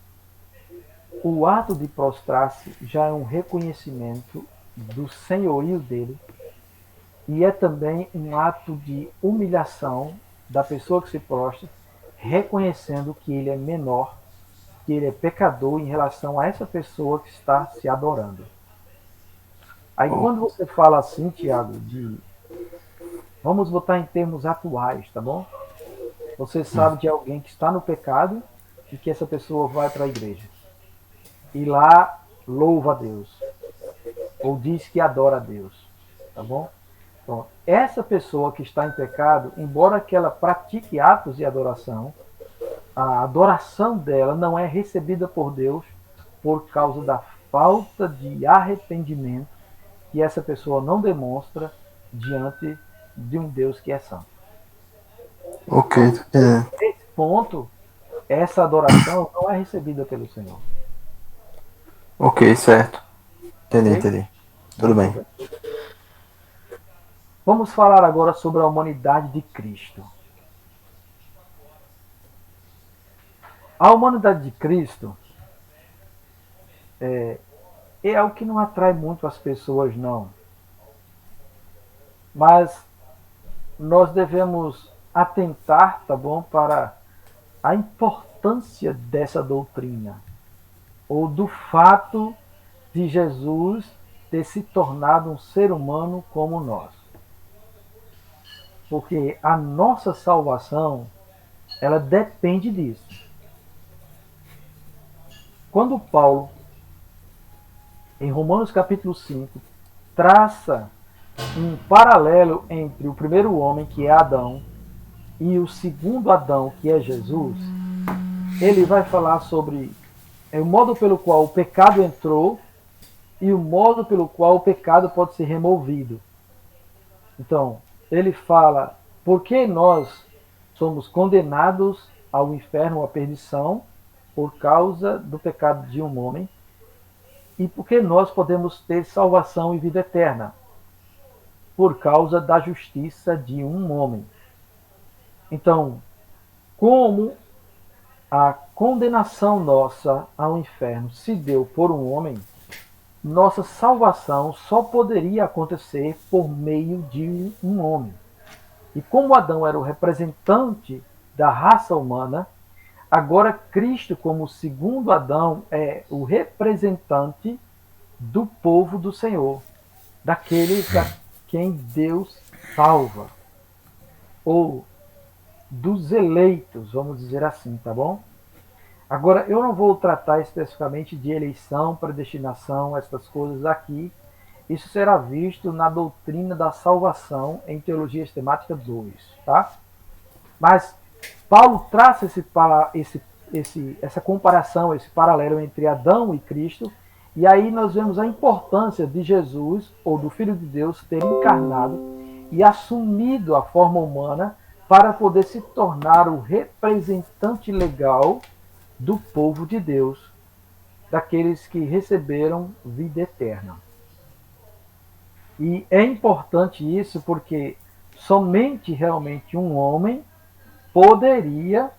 o ato de prostrar-se já é um reconhecimento do senhorio dele, e é também um ato de humilhação da pessoa que se prostra, reconhecendo que ele é menor, que ele é pecador em relação a essa pessoa que está se adorando. Aí quando você fala assim, Tiago, vamos botar em termos atuais, tá bom? Você sabe de alguém que está no pecado e que essa pessoa vai para a igreja. E lá louva a Deus. Ou diz que adora a Deus. Tá bom? Então, essa pessoa que está em pecado, embora que ela pratique atos de adoração, a adoração dela não é recebida por Deus por causa da falta de arrependimento que essa pessoa não demonstra diante de um Deus que é santo. Ok. Nesse ponto, essa adoração não é recebida pelo Senhor. Ok, certo. Ok? Entendi. Tudo bem. Vamos falar agora sobre a humanidade de Cristo. A humanidade de Cristo é algo que não atrai muito as pessoas, não. Mas nós devemos atentar, tá bom, para a importância dessa doutrina, ou do fato de Jesus ter se tornado um ser humano como nós. Porque a nossa salvação, ela depende disso. Quando Paulo, em Romanos capítulo 5, traça um paralelo entre o primeiro homem, que é Adão, e o segundo Adão, que é Jesus. Ele vai falar sobre o modo pelo qual o pecado entrou e o modo pelo qual o pecado pode ser removido. Então, ele fala por que nós somos condenados ao inferno, à perdição, por causa do pecado de um homem, e por que nós podemos ter salvação e vida eterna, por causa da justiça de um homem. Então, como a condenação nossa ao inferno se deu por um homem, nossa salvação só poderia acontecer por meio de um homem. E como Adão era o representante da raça humana, agora Cristo, como segundo Adão, é o representante do povo do Senhor, daqueles a quem Deus salva, ou dos eleitos, vamos dizer assim, tá bom? Agora, eu não vou tratar especificamente de eleição, predestinação, essas coisas aqui. Isso será visto na doutrina da salvação em Teologia Sistemática 2, tá? Mas Paulo traça essa comparação, esse paralelo entre Adão e Cristo, e aí nós vemos a importância de Jesus, ou do Filho de Deus, ter encarnado e assumido a forma humana para poder se tornar o representante legal do povo de Deus, daqueles que receberam vida eterna. E é importante isso porque somente realmente um homem poderia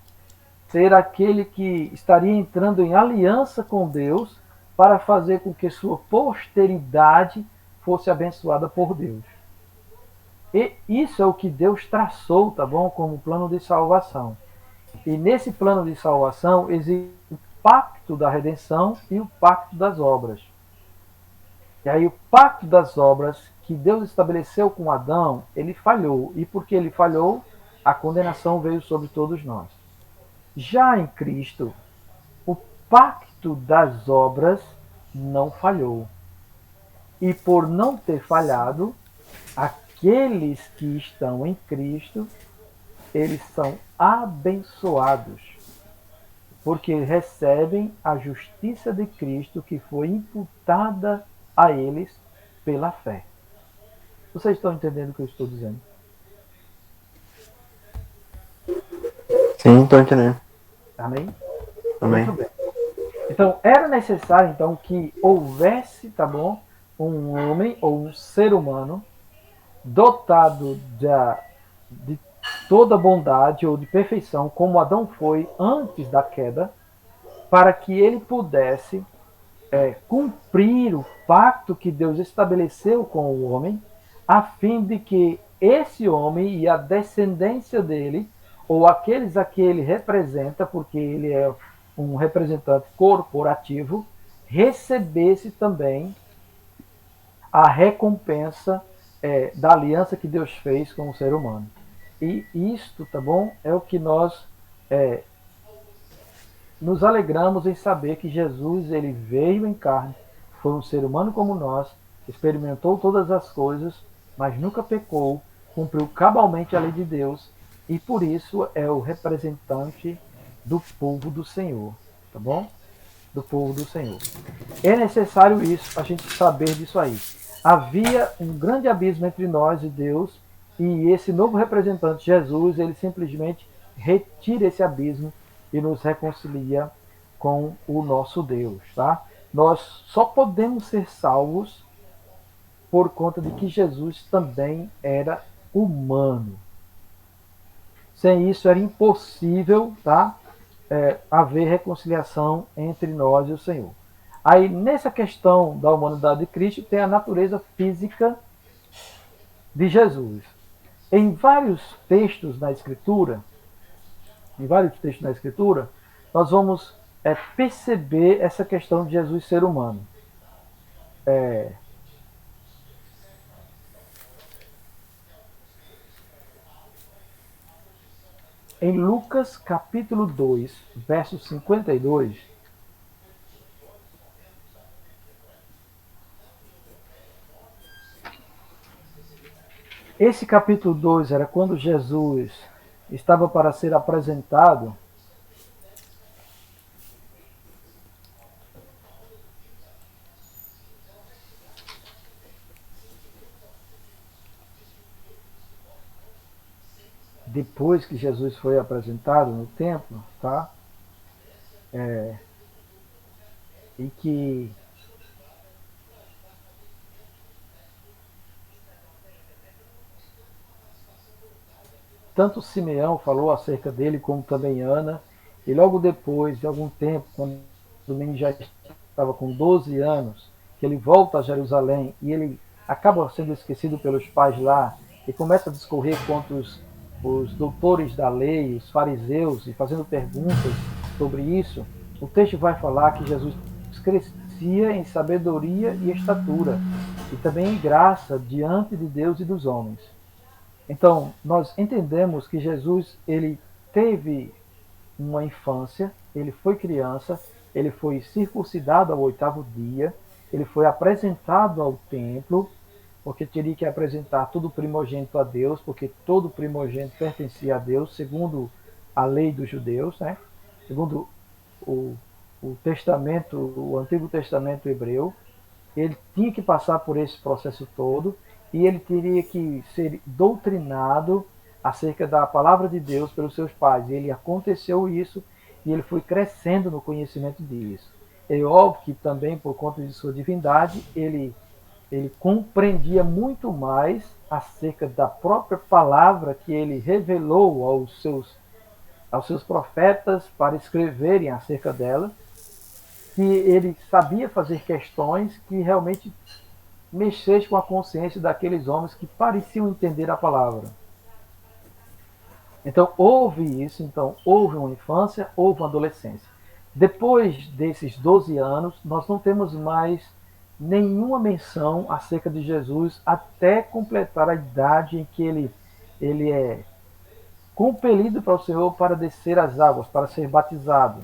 ser aquele que estaria entrando em aliança com Deus para fazer com que sua posteridade fosse abençoada por Deus. E isso é o que Deus traçou, tá bom? Como plano de salvação. E nesse plano de salvação existe o pacto da redenção e o pacto das obras. E aí o pacto das obras que Deus estabeleceu com Adão, ele falhou. E porque ele falhou, a condenação veio sobre todos nós. Já em Cristo, o pacto das obras não falhou. E por não ter falhado, aqueles que estão em Cristo, eles são abençoados, porque recebem a justiça de Cristo que foi imputada a eles pela fé. Vocês estão entendendo o que eu estou dizendo? Sim, estou entendendo. Amém? Amém. Muito bem. Então, era necessário então que houvesse, tá bom, um homem ou um ser humano dotado de toda bondade ou de perfeição, como Adão foi antes da queda, para que ele pudesse cumprir o pacto que Deus estabeleceu com o homem, a fim de que esse homem e a descendência dele, ou aqueles a que ele representa, porque ele é um representante corporativo, recebesse também a recompensa da aliança que Deus fez com o ser humano. E isto, tá bom, é o que nós nos alegramos em saber que Jesus, ele veio em carne, foi um ser humano como nós, experimentou todas as coisas, mas nunca pecou, cumpriu cabalmente a lei de Deus, e por isso é o representante do povo do Senhor, tá bom? Do povo do Senhor. É necessário isso, a gente saber disso aí. Havia um grande abismo entre nós e Deus, e esse novo representante, Jesus, ele simplesmente retira esse abismo e nos reconcilia com o nosso Deus, tá? Nós só podemos ser salvos por conta de que Jesus também era humano. Sem isso era impossível, tá? Haver reconciliação entre nós e o Senhor. Aí, nessa questão da humanidade de Cristo, tem a natureza física de Jesus. Em vários textos na Escritura, nós vamos perceber essa questão de Jesus ser humano. Em Lucas capítulo 2, verso 52, Esse capítulo 2 era quando Jesus estava para ser apresentado depois que Jesus foi apresentado no templo, tá? E que tanto Simeão falou acerca dele, como também Ana, e logo depois de algum tempo, quando o menino já estava com 12 anos, que ele volta a Jerusalém e ele acaba sendo esquecido pelos pais lá e começa a discorrer contra os doutores da lei, os fariseus, e fazendo perguntas sobre isso, o texto vai falar que Jesus crescia em sabedoria e estatura, e também em graça diante de Deus e dos homens. Então, nós entendemos que Jesus, ele teve uma infância, ele foi criança, ele foi circuncidado ao 8º dia, ele foi apresentado ao templo, porque teria que apresentar todo primogênito a Deus, porque todo primogênito pertencia a Deus, segundo a lei dos judeus, né? Segundo o, o Testamento, o Antigo Testamento hebreu. Ele tinha que passar por esse processo todo e ele teria que ser doutrinado acerca da palavra de Deus pelos seus pais. E ele aconteceu isso e ele foi crescendo no conhecimento disso. É óbvio que também, por conta de sua divindade, ele compreendia muito mais acerca da própria palavra que ele revelou aos seus profetas para escreverem acerca dela, que ele sabia fazer questões que realmente mexessem com a consciência daqueles homens que pareciam entender a palavra. Então houve isso, então houve uma infância, houve uma adolescência. Depois desses 12 anos, nós não temos mais nenhuma menção acerca de Jesus até completar a idade em que ele é compelido para o Senhor para descer as águas, para ser batizado.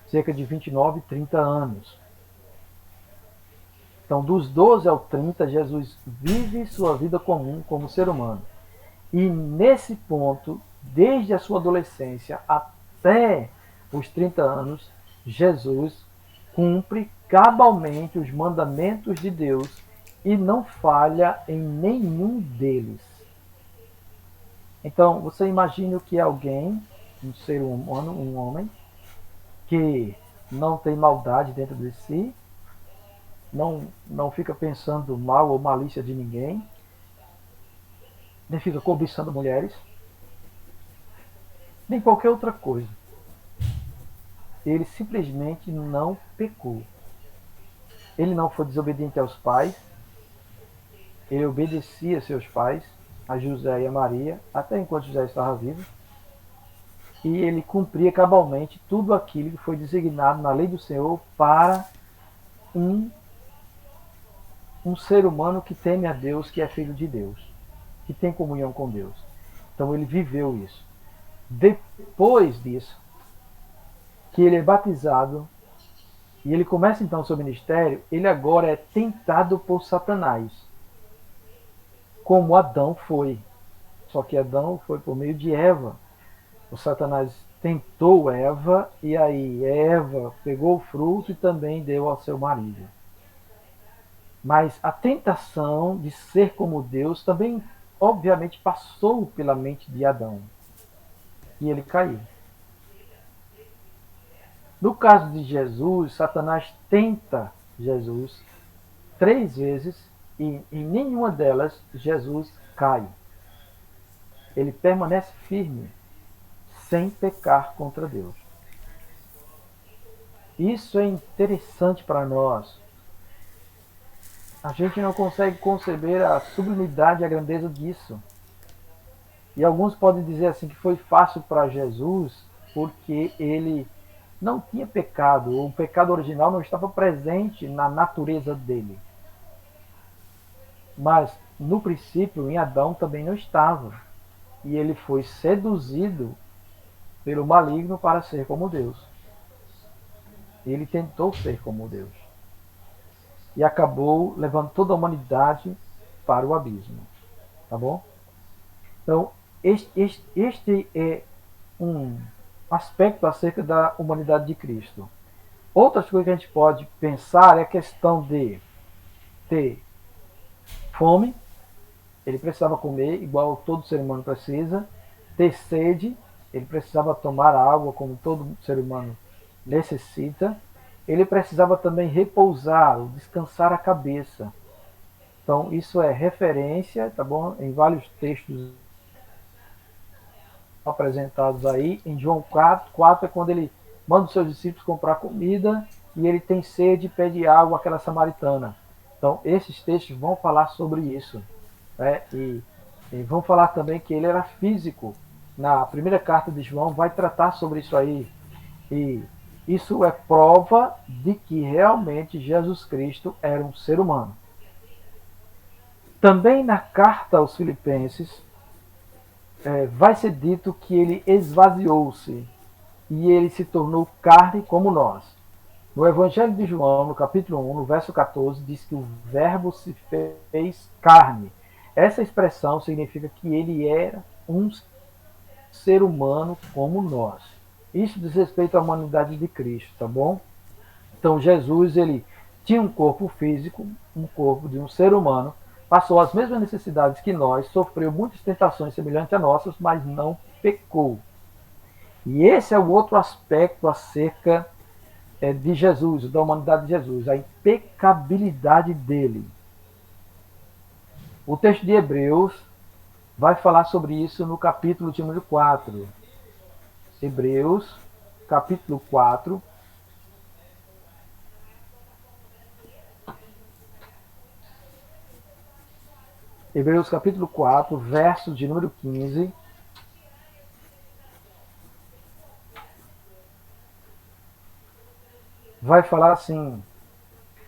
Cerca de 29, 30 anos. Então, dos 12 ao 30, Jesus vive sua vida comum como ser humano. E nesse ponto, desde a sua adolescência até os 30 anos, Jesus cumpre cabalmente os mandamentos de Deus e não falha em nenhum deles. Então, você imagina o que é alguém, um ser humano, um homem, que não tem maldade dentro de si, não fica pensando mal ou malícia de ninguém, nem fica cobiçando mulheres, nem qualquer outra coisa. Ele simplesmente não pecou. Ele não foi desobediente aos pais, ele obedecia a seus pais, a José e a Maria, até enquanto José estava vivo, e ele cumpria cabalmente tudo aquilo que foi designado na lei do Senhor para um ser humano que teme a Deus, que é filho de Deus, que tem comunhão com Deus. Então ele viveu isso. Depois disso, que ele é batizado e ele começa então o seu ministério, ele agora é tentado por Satanás, como Adão foi. Só que Adão foi por meio de Eva. O Satanás tentou Eva e aí Eva pegou o fruto e também deu ao seu marido. Mas a tentação de ser como Deus também, obviamente, passou pela mente de Adão. E ele caiu. No caso de Jesus, Satanás tenta Jesus 3 vezes e em nenhuma delas Jesus cai. Ele permanece firme, sem pecar contra Deus. Isso é interessante para nós. A gente não consegue conceber a sublimidade e a grandeza disso. E alguns podem dizer assim que foi fácil para Jesus porque ele não tinha pecado, ou o pecado original não estava presente na natureza dele. Mas no princípio, em Adão também não estava. E ele foi seduzido pelo maligno para ser como Deus. Ele tentou ser como Deus. E acabou levando toda a humanidade para o abismo. Tá bom? Então, este é um aspecto acerca da humanidade de Cristo. Outras coisas que a gente pode pensar é a questão de ter fome, ele precisava comer igual todo ser humano precisa, ter sede, ele precisava tomar água como todo ser humano necessita, ele precisava também repousar, descansar a cabeça. Então isso é referência, tá bom? Em vários textos apresentados aí, em João 4 é quando ele manda os seus discípulos comprar comida e ele tem sede e pede água àquela samaritana. Então esses textos vão falar sobre isso, né? E vão falar também que ele era físico. Na primeira carta de João vai tratar sobre isso aí. E isso é prova de que realmente Jesus Cristo era um ser humano. Também na carta aos Filipenses vai ser dito que ele esvaziou-se e ele se tornou carne como nós. No Evangelho de João, no capítulo 1, no verso 14, diz que o verbo se fez carne. Essa expressão significa que ele era um ser humano como nós. Isso diz respeito à humanidade de Cristo, tá bom? Então Jesus, ele tinha um corpo físico, um corpo de um ser humano, passou as mesmas necessidades que nós, sofreu muitas tentações semelhantes a nossas, mas não pecou. E esse é o outro aspecto acerca de Jesus, da humanidade de Jesus, a impecabilidade dele. O texto de Hebreus vai falar sobre isso no capítulo de número 4. Hebreus, capítulo 4. Hebreus, capítulo 4, verso de número 15. Vai falar assim: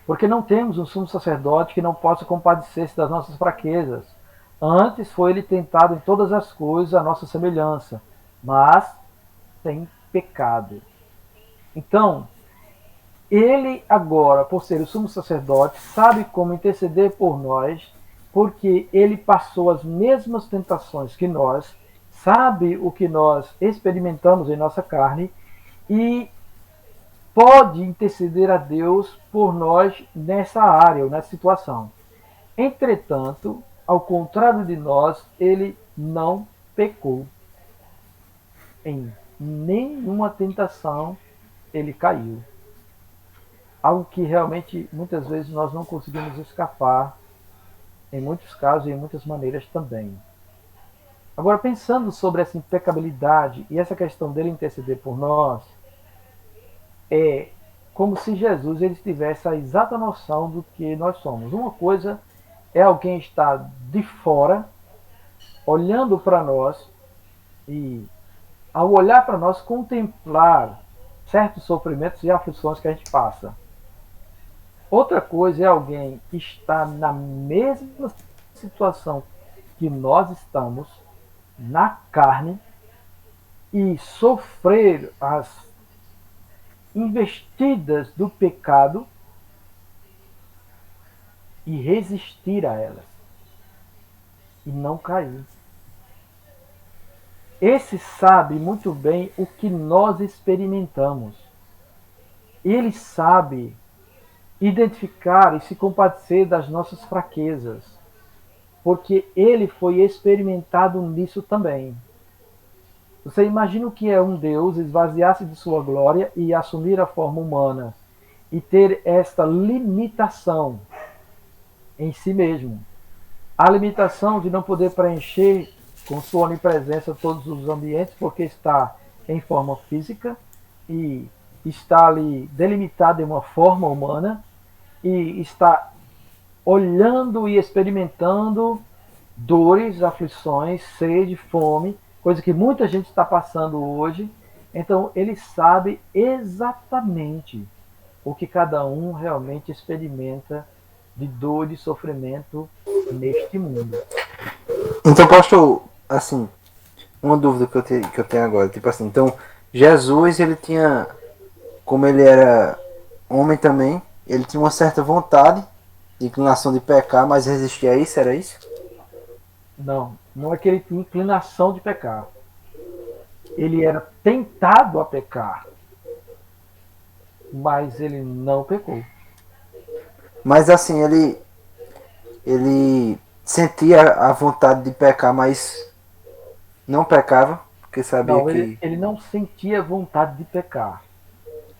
porque não temos um sumo sacerdote que não possa compadecer-se das nossas fraquezas. Antes foi ele tentado em todas as coisas à nossa semelhança, mas sem pecado. Então, ele agora, por ser o sumo sacerdote, sabe como interceder por nós, porque ele passou as mesmas tentações que nós, sabe o que nós experimentamos em nossa carne e pode interceder a Deus por nós nessa área ou nessa situação. Entretanto, ao contrário de nós, ele não pecou. Em nenhuma tentação ele caiu. Algo que realmente muitas vezes nós não conseguimos escapar, em muitos casos e em muitas maneiras também. Agora, pensando sobre essa impecabilidade e essa questão dele interceder por nós, é como se Jesus ele tivesse a exata noção do que nós somos. Uma coisa é alguém estar de fora, olhando para nós e, ao olhar para nós, contemplar certos sofrimentos e aflições que a gente passa. Outra coisa é alguém estar na mesma situação que nós estamos, na carne, e sofrer as investidas do pecado e resistir a elas e não cair. Esse sabe muito bem o que nós experimentamos. Ele sabe identificar e se compadecer das nossas fraquezas, porque ele foi experimentado nisso também. Você imagina o que é um Deus esvaziar-se de sua glória e assumir a forma humana e ter esta limitação em si mesmo. A limitação de não poder preencher com sua onipresença todos os ambientes porque está em forma física e está ali delimitado em uma forma humana e está olhando e experimentando dores, aflições, sede, fome, coisa que muita gente está passando hoje. Então ele sabe exatamente o que cada um realmente experimenta de dor e sofrimento neste mundo. Então, pastor, assim, uma dúvida que eu tenho agora, tipo assim, então, Jesus, ele tinha, como ele era homem também, ele tinha uma certa vontade, inclinação de pecar, mas resistia a isso, era isso? não é que ele tinha inclinação de pecar. Ele era tentado a pecar, mas ele não pecou. Mas assim, ele sentia a vontade de pecar, mas não pecava, porque sabia Não, ele, que. ele não sentia vontade de pecar.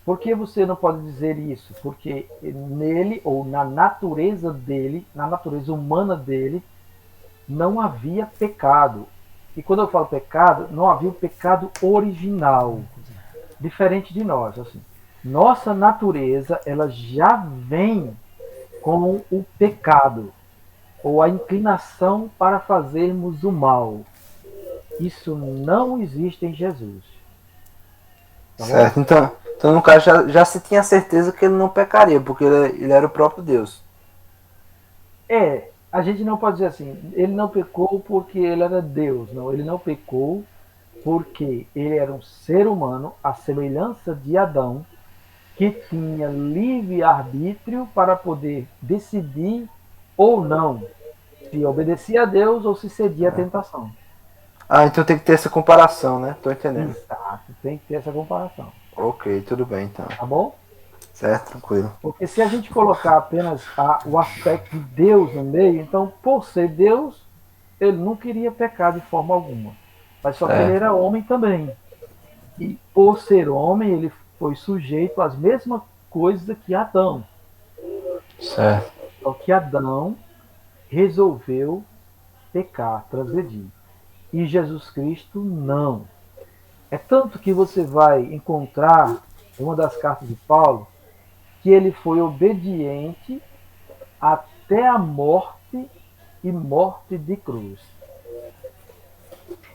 Por que você não pode dizer isso? Porque nele, ou na natureza dele, na natureza humana dele, não havia pecado. E quando eu falo pecado, não havia o pecado original, diferente de nós. Assim. Nossa natureza, ela já vem com o pecado, ou a inclinação para fazermos o mal. Isso não existe em Jesus. Tá bom? Certo, então no caso já se tinha certeza que ele não pecaria, porque ele era o próprio Deus. A gente não pode dizer assim, ele não pecou porque ele era Deus. Não, ele não pecou porque ele era um ser humano, à semelhança de Adão, que tinha livre arbítrio para poder decidir ou não se obedecia a Deus ou se cedia à tentação. Ah, então tem que ter essa comparação, né? Tô entendendo. Exato, tem que ter essa comparação. Ok, tudo bem então. Tá bom? Certo, tranquilo. Porque se a gente colocar apenas o aspecto de Deus no meio, então, por ser Deus, ele não queria pecar de forma alguma. Mas só que ele Certo, era homem também. E por ser homem, ele foi sujeito às mesmas coisas que Adão. certo. Só que Adão resolveu pecar, transgredir. E Jesus Cristo não. É tanto que você vai encontrar em uma das cartas de Paulo que ele foi obediente até a morte e morte de cruz.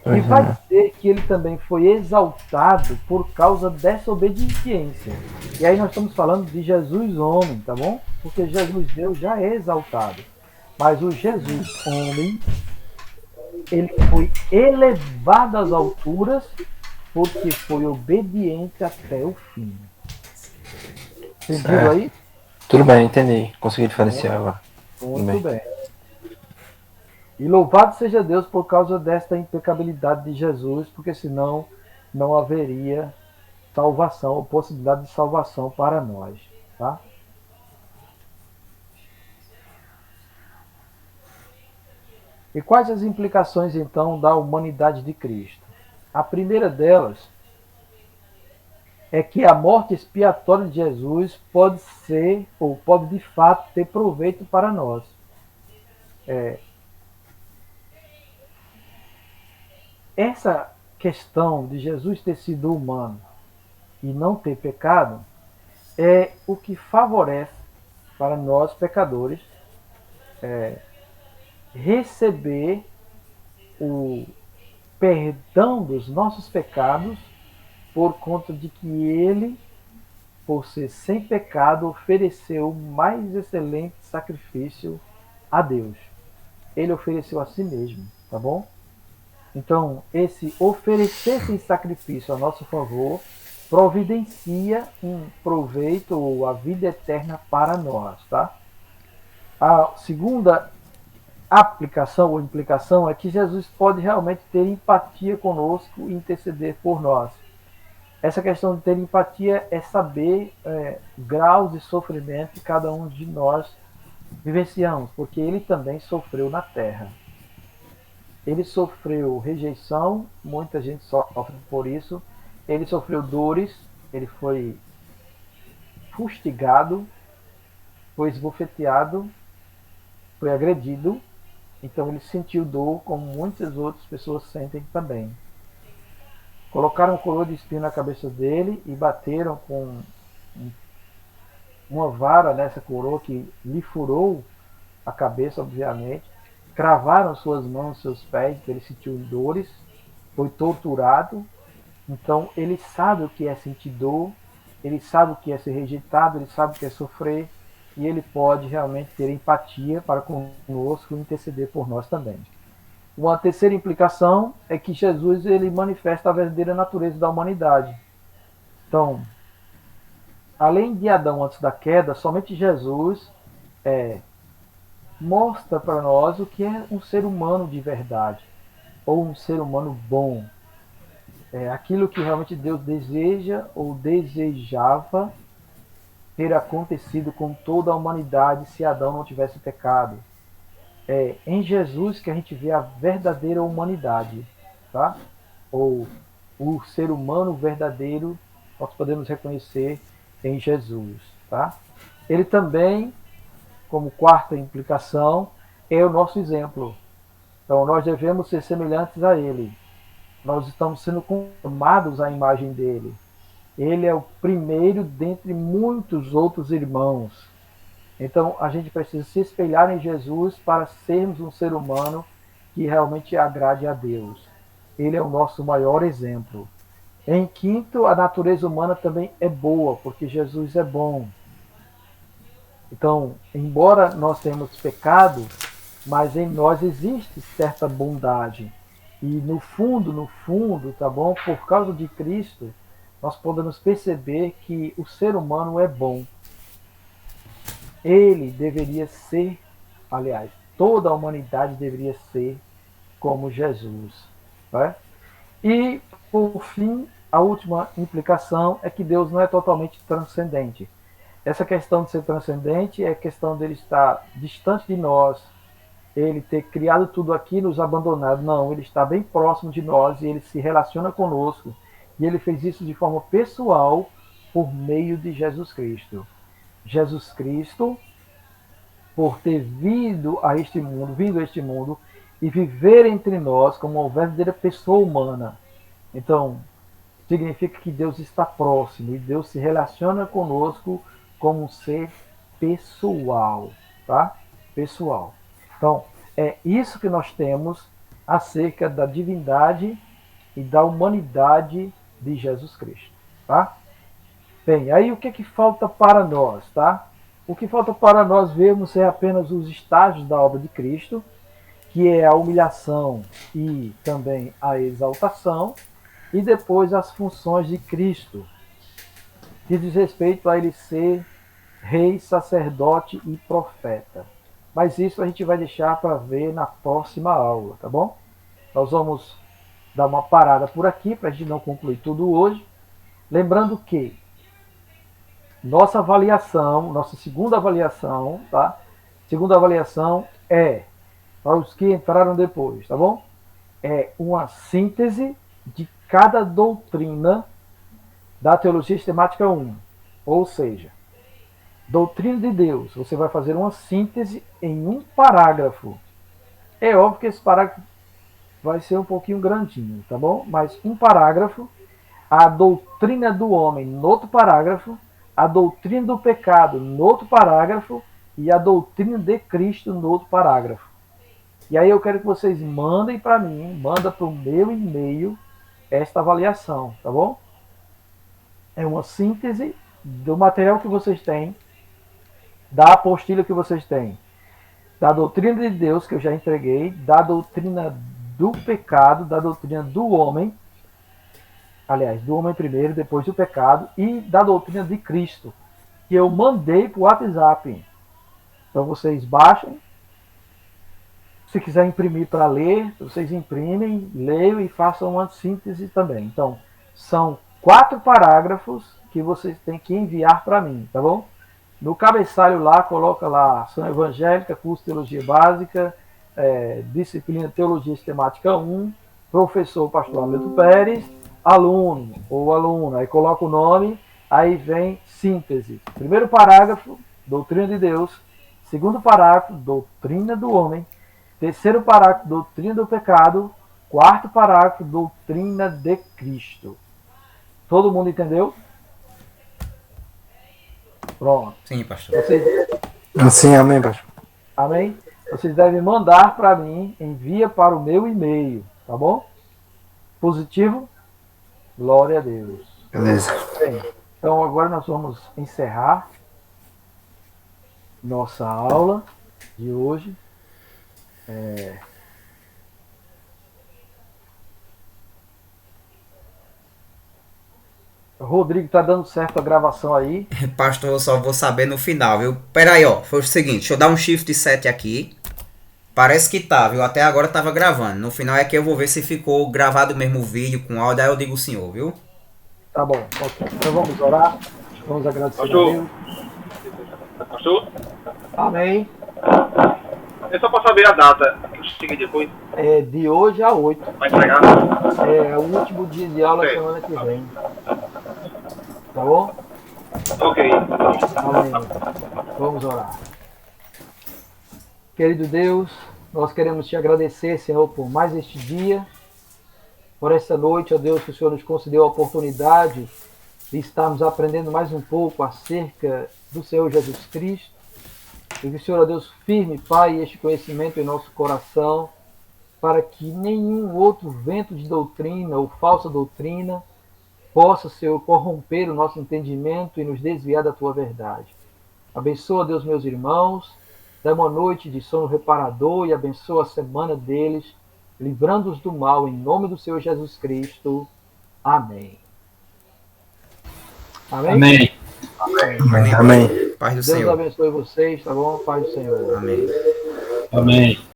E vai Uhum. dizer que ele também foi exaltado por causa dessa obediência. E aí nós estamos falando de Jesus homem, tá bom? Porque Jesus Deus já é exaltado. Mas o Jesus homem, ele foi elevado às alturas porque foi obediente até o fim. Entendido Certo. aí? Tudo bem, entendi. Consegui diferenciar agora. Tudo Muito bem. bem. E louvado seja Deus por causa desta impecabilidade de Jesus, porque senão não haveria salvação, ou possibilidade de salvação para nós. Tá? E quais as implicações então da humanidade de Cristo? A primeira delas é que a morte expiatória de Jesus pode ser, ou pode de fato ter proveito para nós. Essa questão de Jesus ter sido humano e não ter pecado é o que favorece para nós pecadores receber o perdão dos nossos pecados por conta de que ele, por ser sem pecado, ofereceu o mais excelente sacrifício a Deus. Ele ofereceu a si mesmo, tá bom? Então, esse oferecer-se em sacrifício a nosso favor providencia um proveito ou a vida eterna para nós, tá? A segunda aplicação ou implicação é que Jesus pode realmente ter empatia conosco e interceder por nós. Essa questão de ter empatia é saber graus de sofrimento que cada um de nós vivenciamos, porque ele também sofreu na terra. Ele sofreu rejeição, muita gente sofre por isso. Ele sofreu dores, ele foi fustigado, foi esbofeteado, foi agredido. Então ele sentiu dor, como muitas outras pessoas sentem também. Colocaram um coroa de espinho na cabeça dele e bateram com uma vara nessa coroa que lhe furou a cabeça, obviamente. Cravaram suas mãos, seus pés, ele sentiu dores, foi torturado. Então ele sabe o que é sentir dor, ele sabe o que é ser rejeitado, ele sabe o que é sofrer, e ele pode realmente ter empatia para conosco e interceder por nós também. Uma terceira implicação é que Jesus ele manifesta a verdadeira natureza da humanidade. Então, além de Adão antes da queda, somente Jesus mostra para nós o que é um ser humano de verdade, ou um ser humano bom. É aquilo que realmente Deus deseja ou desejava ter acontecido com toda a humanidade se Adão não tivesse pecado. É em Jesus que a gente vê a verdadeira humanidade, tá? Ou o ser humano verdadeiro, nós podemos reconhecer em Jesus, tá? Ele também, como quarta implicação, é o nosso exemplo. Então nós devemos ser semelhantes a ele. Nós estamos sendo conformados à imagem dele. Ele é o primeiro dentre muitos outros irmãos. Então a gente precisa se espelhar em Jesus para sermos um ser humano que realmente agrade a Deus. Ele é o nosso maior exemplo. Em quinto, a natureza humana também é boa, porque Jesus é bom. Então, embora nós tenhamos pecado, mas em nós existe certa bondade. E no fundo, tá bom? Por causa de Cristo, nós podemos perceber que o ser humano é bom. Ele deveria ser, aliás, toda a humanidade deveria ser como Jesus. Né? E, por fim, a última implicação é que Deus não é totalmente transcendente. Essa questão de ser transcendente é a questão dele estar distante de nós, ele ter criado tudo aqui e nos abandonado. Não, ele está bem próximo de nós e ele se relaciona conosco. E ele fez isso de forma pessoal por meio de Jesus Cristo. Jesus Cristo, por ter vindo a este mundo e viver entre nós como uma verdadeira pessoa humana. Então, significa que Deus está próximo e Deus se relaciona conosco como um ser pessoal, tá? Pessoal. Então, é isso que nós temos acerca da divindade e da humanidade de Jesus Cristo, tá? Bem, aí o que é que falta para nós, tá? O que falta para nós vermos é apenas os estágios da obra de Cristo, que é a humilhação e também a exaltação, e depois as funções de Cristo, que diz respeito a ele ser rei, sacerdote e profeta. Mas isso a gente vai deixar para ver na próxima aula, tá bom? Nós vamos dar uma parada por aqui para a gente não concluir tudo hoje. Lembrando que nossa avaliação, nossa segunda avaliação, tá? Segunda avaliação é, para os que entraram depois, tá bom? É uma síntese de cada doutrina da teologia sistemática 1. Ou seja, doutrina de Deus, você vai fazer uma síntese em um parágrafo. É óbvio que esse parágrafo vai ser um pouquinho grandinho, tá bom? Mas um parágrafo, a doutrina do homem no outro parágrafo, a doutrina do pecado no outro parágrafo e a doutrina de Cristo no outro parágrafo. E aí eu quero que vocês mandem para mim, manda para o meu e-mail esta avaliação, tá bom? É uma síntese do material que vocês têm, da apostila que vocês têm, da doutrina de Deus que eu já entreguei, da doutrina do pecado, da doutrina do homem, aliás, do homem primeiro, depois do pecado, e da doutrina de Cristo, que eu mandei para o WhatsApp. Então vocês baixem. Se quiser imprimir para ler, vocês imprimem, leiam e façam uma síntese também. Então, são 4 parágrafos que vocês têm que enviar para mim, tá bom? No cabeçalho lá, coloca lá Ação Evangélica, curso de Teologia Básica, disciplina Teologia Sistemática 1, professor Pastor Hamilton Pérez, aluno ou aluna, aí coloca o nome, aí vem síntese. Primeiro parágrafo, doutrina de Deus. Segundo parágrafo, doutrina do homem. Terceiro parágrafo, doutrina do pecado. Quarto parágrafo, doutrina de Cristo. Todo mundo entendeu? Pronto. Sim, pastor. Vocês, Assim, amém, pastor. amém? Vocês devem mandar para mim, envia para o meu e-mail, tá bom? Positivo? Glória a Deus. Beleza. Bem, então agora nós vamos encerrar nossa aula de hoje. Rodrigo, tá dando certo a gravação aí? Pastor, eu só vou saber no final, viu? Pera aí, ó. Foi o seguinte, deixa eu dar um shift 7 aqui. Parece que tá, viu? Até agora tava gravando. No final é que eu vou ver se ficou gravado mesmo o vídeo com áudio, aí eu digo o senhor, viu? Tá bom, ok. Então vamos orar. Vamos agradecer a Pastor. Deus. Pastor, Amém. é só pra saber a data que chega depois, É de hoje a 8. vai entregar. É o último dia de aula Ok. semana que vem. Tá bom? Ok. Amém. Vamos orar. Querido Deus, nós queremos te agradecer, Senhor, por mais este dia, por esta noite, ó Deus, que o Senhor nos concedeu a oportunidade de estarmos aprendendo mais um pouco acerca do Senhor Jesus Cristo. E que o Senhor, ó Deus, firme, Pai, este conhecimento em nosso coração, para que nenhum outro vento de doutrina ou falsa doutrina possa, Senhor, corromper o nosso entendimento e nos desviar da tua verdade. Abençoa, Deus, meus irmãos, dá uma noite de sono reparador e abençoa a semana deles, livrando-os do mal, em nome do Senhor Jesus Cristo. Amém. Amém? Amém. Amém. Amém. Paz do Deus Senhor. abençoe vocês, tá bom? Paz do Senhor. Amém. Amém.